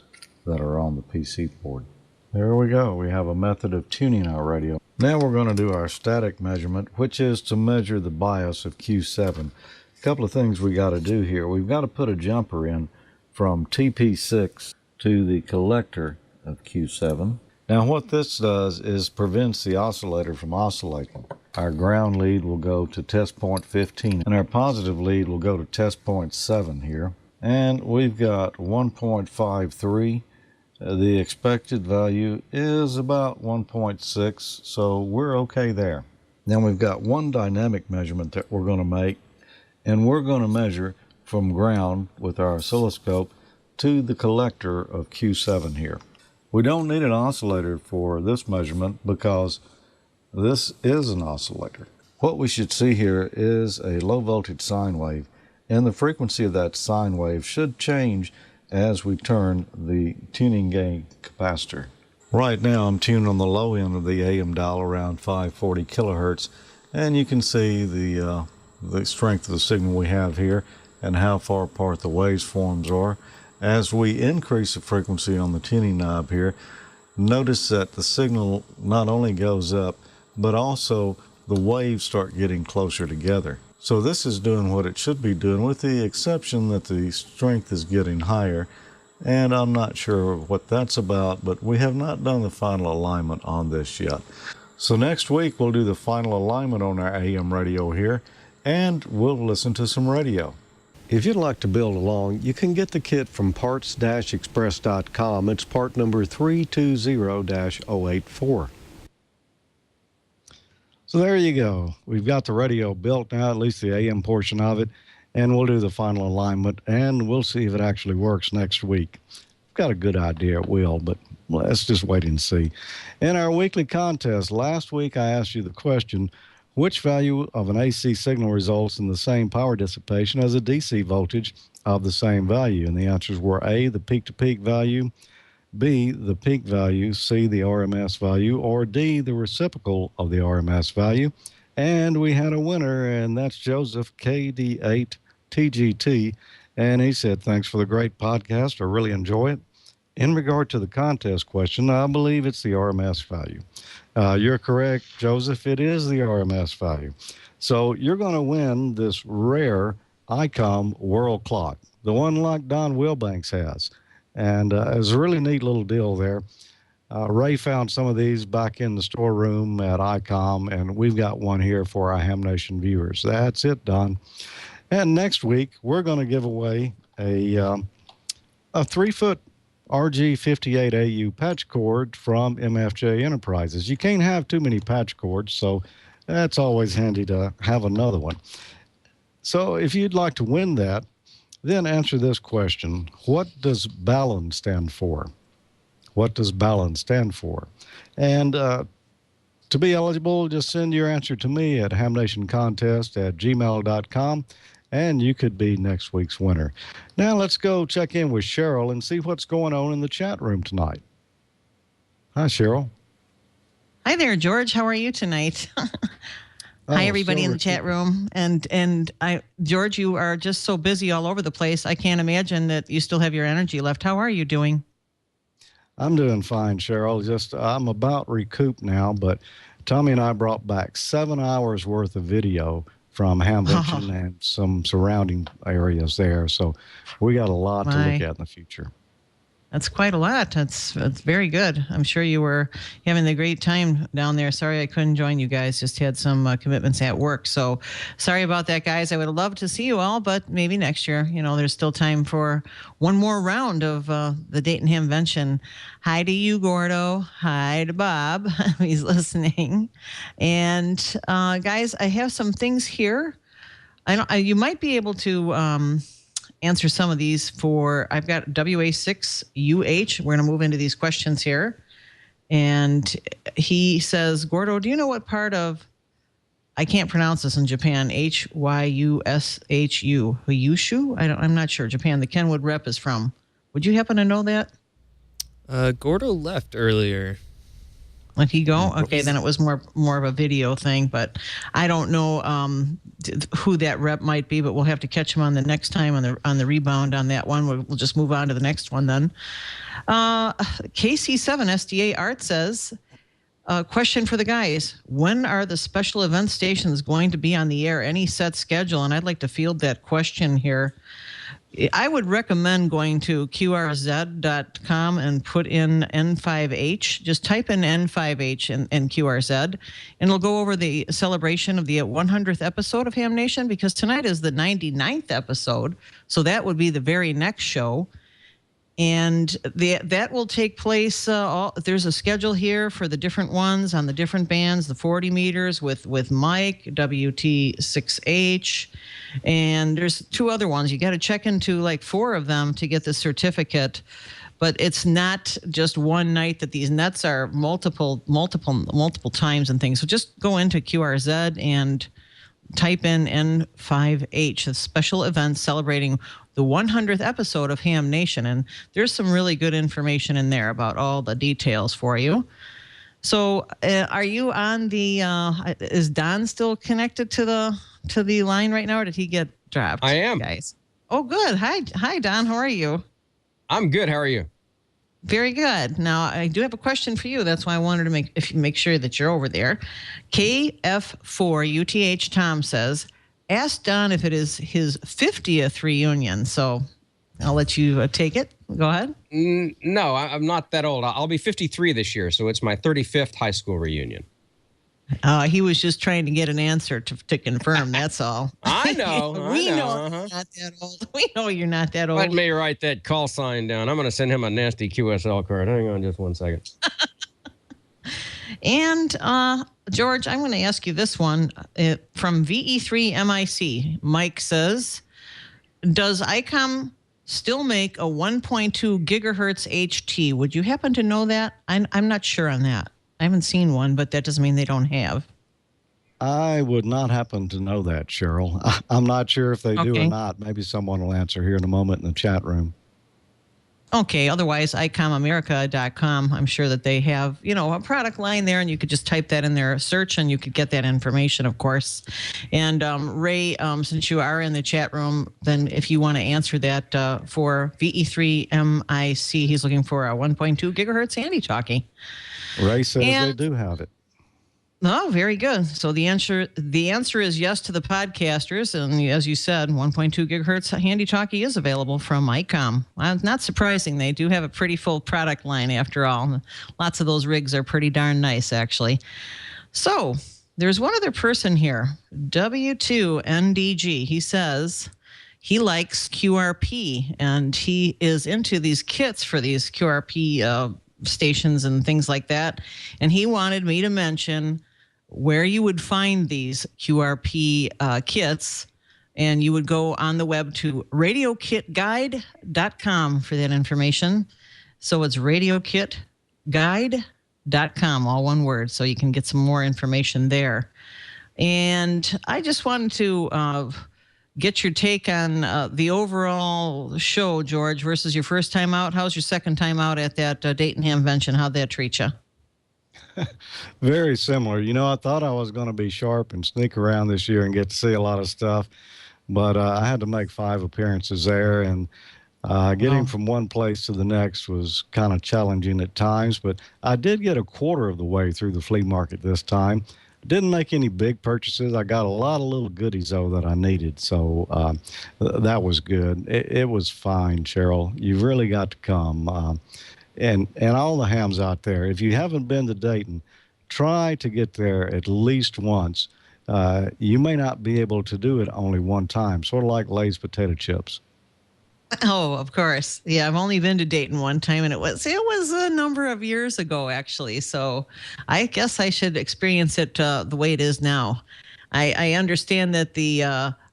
that are on the PC board. There we go. We have a method of tuning our radio. Now we're going to do our static measurement, which is to measure the bias of Q7. A couple of things we got to do here. We've got to put a jumper in from TP6 to the collector of Q7. Now what this does is prevents the oscillator from oscillating. Our ground lead will go to test point 15 and our positive lead will go to test point 7 here. And we've got 1.53. The expected value is about 1.6, so we're okay there. Then we've got one dynamic measurement that we're going to make, and we're going to measure from ground with our oscilloscope to the collector of Q7 here. We don't need an oscillator for this measurement because this is an oscillator. What we should see here is a low voltage sine wave, and the frequency of that sine wave should change as we turn the tuning gain capacitor. Right now I'm tuned on the low end of the AM dial around 540 kilohertz, and you can see the strength of the signal we have here and how far apart the waveforms are. As we increase the frequency on the tuning knob here, notice that the signal not only goes up, but also the waves start getting closer together. So this is doing what it should be doing, with the exception that the strength is getting higher, and I'm not sure what that's about, but we have not done the final alignment on this yet. So next week we'll do the final alignment on our AM radio here, and we'll listen to some radio. If you'd like to build along, you can get the kit from parts-express.com. It's part number 320-084. So there you go. We've got the radio built now, at least the AM portion of it, and we'll do the final alignment, and we'll see if it actually works next week. I've got a good idea it will, but let's just wait and see. In our weekly contest, last week I asked you the question, which value of an AC signal results in the same power dissipation as a DC voltage of the same value? And the answers were A, the peak-to-peak value, B, the peak value, C, the RMS value, or D, the reciprocal of the RMS value. And we had a winner, and that's Joseph KD8TGT. And he said, thanks for the great podcast. I really enjoy it. In regard to the contest question, I believe it's the RMS value. You're correct, Joseph. It is the RMS value. So you're going to win this rare ICOM world clock, the one like Don Wilbanks has. And it was a really neat little deal there. Ray found some of these back in the storeroom at ICOM, and we've got one here for our Hamvention viewers. That's it, Don. And next week, we're going to give away a 3-foot RG58AU patch cord from MFJ Enterprises. You can't have too many patch cords, so that's always handy to have another one. So if you'd like to win that, then answer this question. What does BALAN stand for? What does BALAN stand for? And to be eligible, just send your answer to me at hamnationcontest@gmail.com, and you could be next week's winner. Now let's go check in with Cheryl and see what's going on in the chat room tonight. Hi, Cheryl. Hi there, George. How are you tonight? Hi, everybody in the chat room. And George, you are just so busy all over the place. I can't imagine that you still have your energy left. How are you doing? I'm doing fine, Cheryl. I'm about recouped now, but Tommy and I brought back 7 hours worth of video from Hamvention and some surrounding areas there. So we got a lot to look at in the future. That's quite a lot. That's very good. I'm sure you were having a great time down there. Sorry I couldn't join you guys. Just had some commitments at work. So sorry about that, guys. I would love to see you all, but maybe next year. You know, there's still time for one more round of the Dayton Hamvention. Hi to you, Gordo. Hi to Bob. He's listening. And guys, I have some things here. You might be able to answer some of these I've got WA6UH. We're going to move into these questions here. And he says, Gordo, do you know what part of, I can't pronounce this in Japan, Hyushu, Hyushu? I'm not sure, Japan, the Kenwood rep is from. Would you happen to know that? Gordo left earlier. Let he go? Okay, then it was more of a video thing, but I don't know who that rep might be, but we'll have to catch him on the next time on the rebound on that one. We'll just move on to the next one then. KC7 SDA Art says, question for the guys. When are the special event stations going to be on the air? Any set schedule? And I'd like to field that question here. I would recommend going to QRZ.com and put in N5H. Just type in N5H and QRZ, and it'll go over the celebration of the 100th episode of Ham Nation, because tonight is the 99th episode, so that would be the very next show. And that will take place. There's a schedule here for the different ones on the different bands, the 40 meters with Mike, WT6H, and there's 2 other ones. You got to check into like 4 of them to get the certificate. But it's not just one night that these nets are multiple times and things. So just go into QRZ and type in N5H, a special event celebrating the 100th episode of Ham Nation. And there's some really good information in there about all the details for you. So are you on the, is Don still connected to the line right now, or did he get dropped? I am. Guys. Oh, good. Hi, Don. How are you? I'm good. How are you? Very good. Now, I do have a question for you. That's why I wanted to make sure that you're over there. KF4UTH Tom says, ask Don if it is his 50th reunion. So I'll let you take it. Go ahead. No, I'm not that old. I'll be 53 this year, so it's my 35th high school reunion. He was just trying to get an answer to confirm. That's all. I know. We know you're not that old. We know you're not that old. Let me write that call sign down. I'm going to send him a nasty QSL card. Hang on just one second. And George, I'm going to ask you this one from VE3MIC. Mike says, does ICOM still make a 1.2 gigahertz HT? Would you happen to know that? I'm not sure on that. I haven't seen one, but that doesn't mean they don't have. I would not happen to know that, Cheryl. I'm not sure if they do or not. Maybe someone will answer here in a moment in the chat room. Okay. Otherwise, ICOMAmerica.com, I'm sure that they have, a product line there, and you could just type that in their search and you could get that information, of course. And Ray, since you are in the chat room, then if you want to answer that for VE3MIC, he's looking for a 1.2 gigahertz handy-talkie. Ray says they do have it. Oh, very good. So the answer is yes to the podcasters. And as you said, 1.2 gigahertz handy-talkie is available from ICOM. Not surprising. They do have a pretty full product line after all. Lots of those rigs are pretty darn nice, actually. So there's one other person here, W2NDG. He says he likes QRP, and he is into these kits for these QRP stations and things like that. And he wanted me to mention where you would find these QRP kits, and you would go on the web to radiokitguide.com for that information. So it's radiokitguide.com, all one word, so you can get some more information there. And I just wanted to get your take on the overall show, George, versus your first time out. How's your second time out at that Dayton Hamvention? How'd that treat you? Very similar. You know, I thought I was going to be sharp and sneak around this year and get to see a lot of stuff, but I had to make 5 appearances there, and getting from one place to the next was kind of challenging at times, but I did get a quarter of the way through the flea market this time. Didn't make any big purchases. I got a lot of little goodies, though, that I needed, so that was good. It was fine, Cheryl. You've really got to come. And all the hams out there, if you haven't been to Dayton, try to get there at least once. You may not be able to do it only one time, sort of like Lay's potato chips. Oh, of course. Yeah, I've only been to Dayton one time, and it was a number of years ago, actually. So I guess I should experience it the way it is now. I understand that the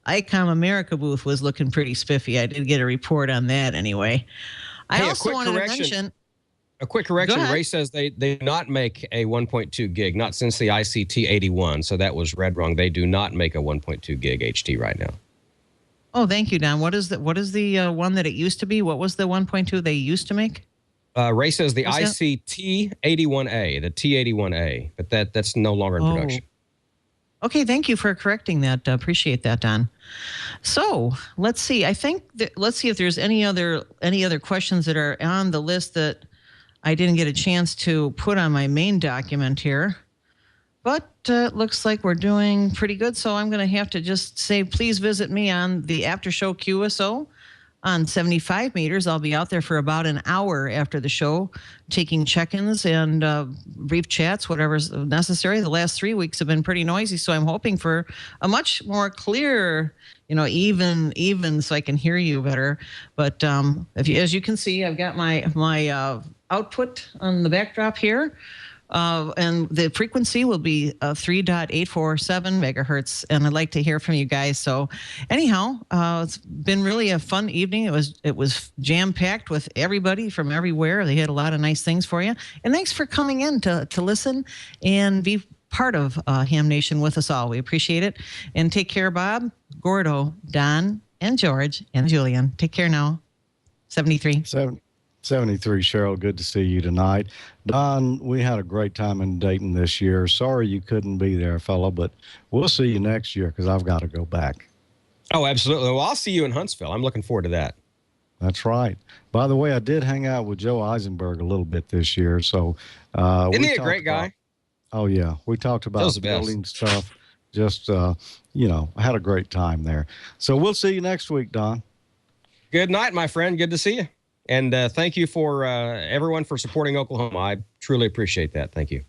ICOM America booth was looking pretty spiffy. I did get a report on that anyway. I also wanted to mention... A quick correction. Ray says they do not make a 1.2 gig, not since the ICT 81. So that was read wrong. They do not make a 1.2 gig HT right now. Oh, thank you, Don. What is the one that it used to be? What was the 1.2 they used to make? Ray says the ICT 81A, the T81A, but that's no longer in production. Okay, thank you for correcting that. Appreciate that, Don. So let's see. Let's see if there's any other questions that are on the list that I didn't get a chance to put on my main document here. But it looks like we're doing pretty good. So I'm going to have to just say, please visit me on the after show QSO on 75 meters. I'll be out there for about an hour after the show, taking check-ins and brief chats, whatever's necessary. The last 3 weeks have been pretty noisy, so I'm hoping for a much more clear, even so I can hear you better. But as you can see, I've got my output on the backdrop here. And the frequency will be 3.847 megahertz, and I'd like to hear from you guys. So anyhow, it's been really a fun evening. It was jam-packed with everybody from everywhere. They had a lot of nice things for you. And thanks for coming in to listen and be part of Ham Nation with us all. We appreciate it. And take care, Bob, Gordo, Don, and George, and Julian. Take care now. 73. 73, Cheryl. Good to see you tonight. Don, we had a great time in Dayton this year. Sorry you couldn't be there, fella, but we'll see you next year because I've got to go back. Oh, absolutely. Well, I'll see you in Huntsville. I'm looking forward to that. That's right. By the way, I did hang out with Joe Eisenberg a little bit this year. So, isn't he a great guy? Oh, yeah. We talked about building stuff. Just, I had a great time there. So we'll see you next week, Don. Good night, my friend. Good to see you. And thank you for everyone for supporting Oklahoma. I truly appreciate that. Thank you.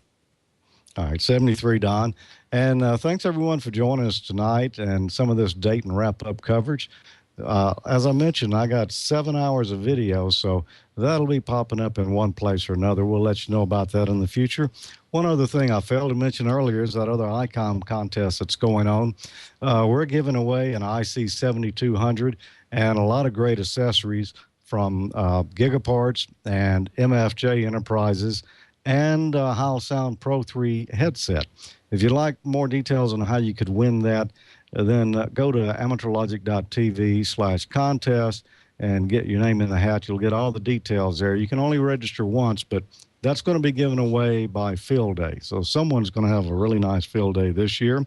All right, 73, Don. And thanks, everyone, for joining us tonight and some of this Dayton wrap-up coverage. As I mentioned, I got 7 hours of video, so that'll be popping up in one place or another. We'll let you know about that in the future. One other thing I failed to mention earlier is that other ICOM contest that's going on. We're giving away an IC 7200 and a lot of great accessories from Gigaparts and MFJ Enterprises and Heil Sound Pro 3 headset. If you'd like more details on how you could win that, then go to amateurlogic.tv/contest and get your name in the hat. You'll get all the details there. You can only register once, but that's going to be given away by field day. So someone's going to have a really nice field day this year.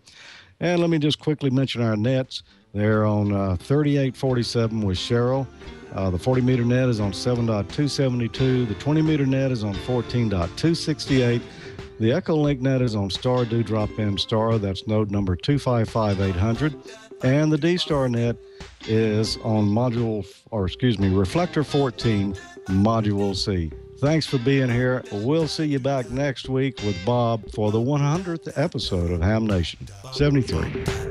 And let me just quickly mention our nets. They're on 3847 with Cheryl. The 40-meter net is on 7.272. The 20-meter net is on 14.268. The Echolink net is on Star Dewdrop M Star. That's node number 255800. And the D-Star net is on Reflector 14, Module C. Thanks for being here. We'll see you back next week with Bob for the 100th episode of Ham Nation. 73.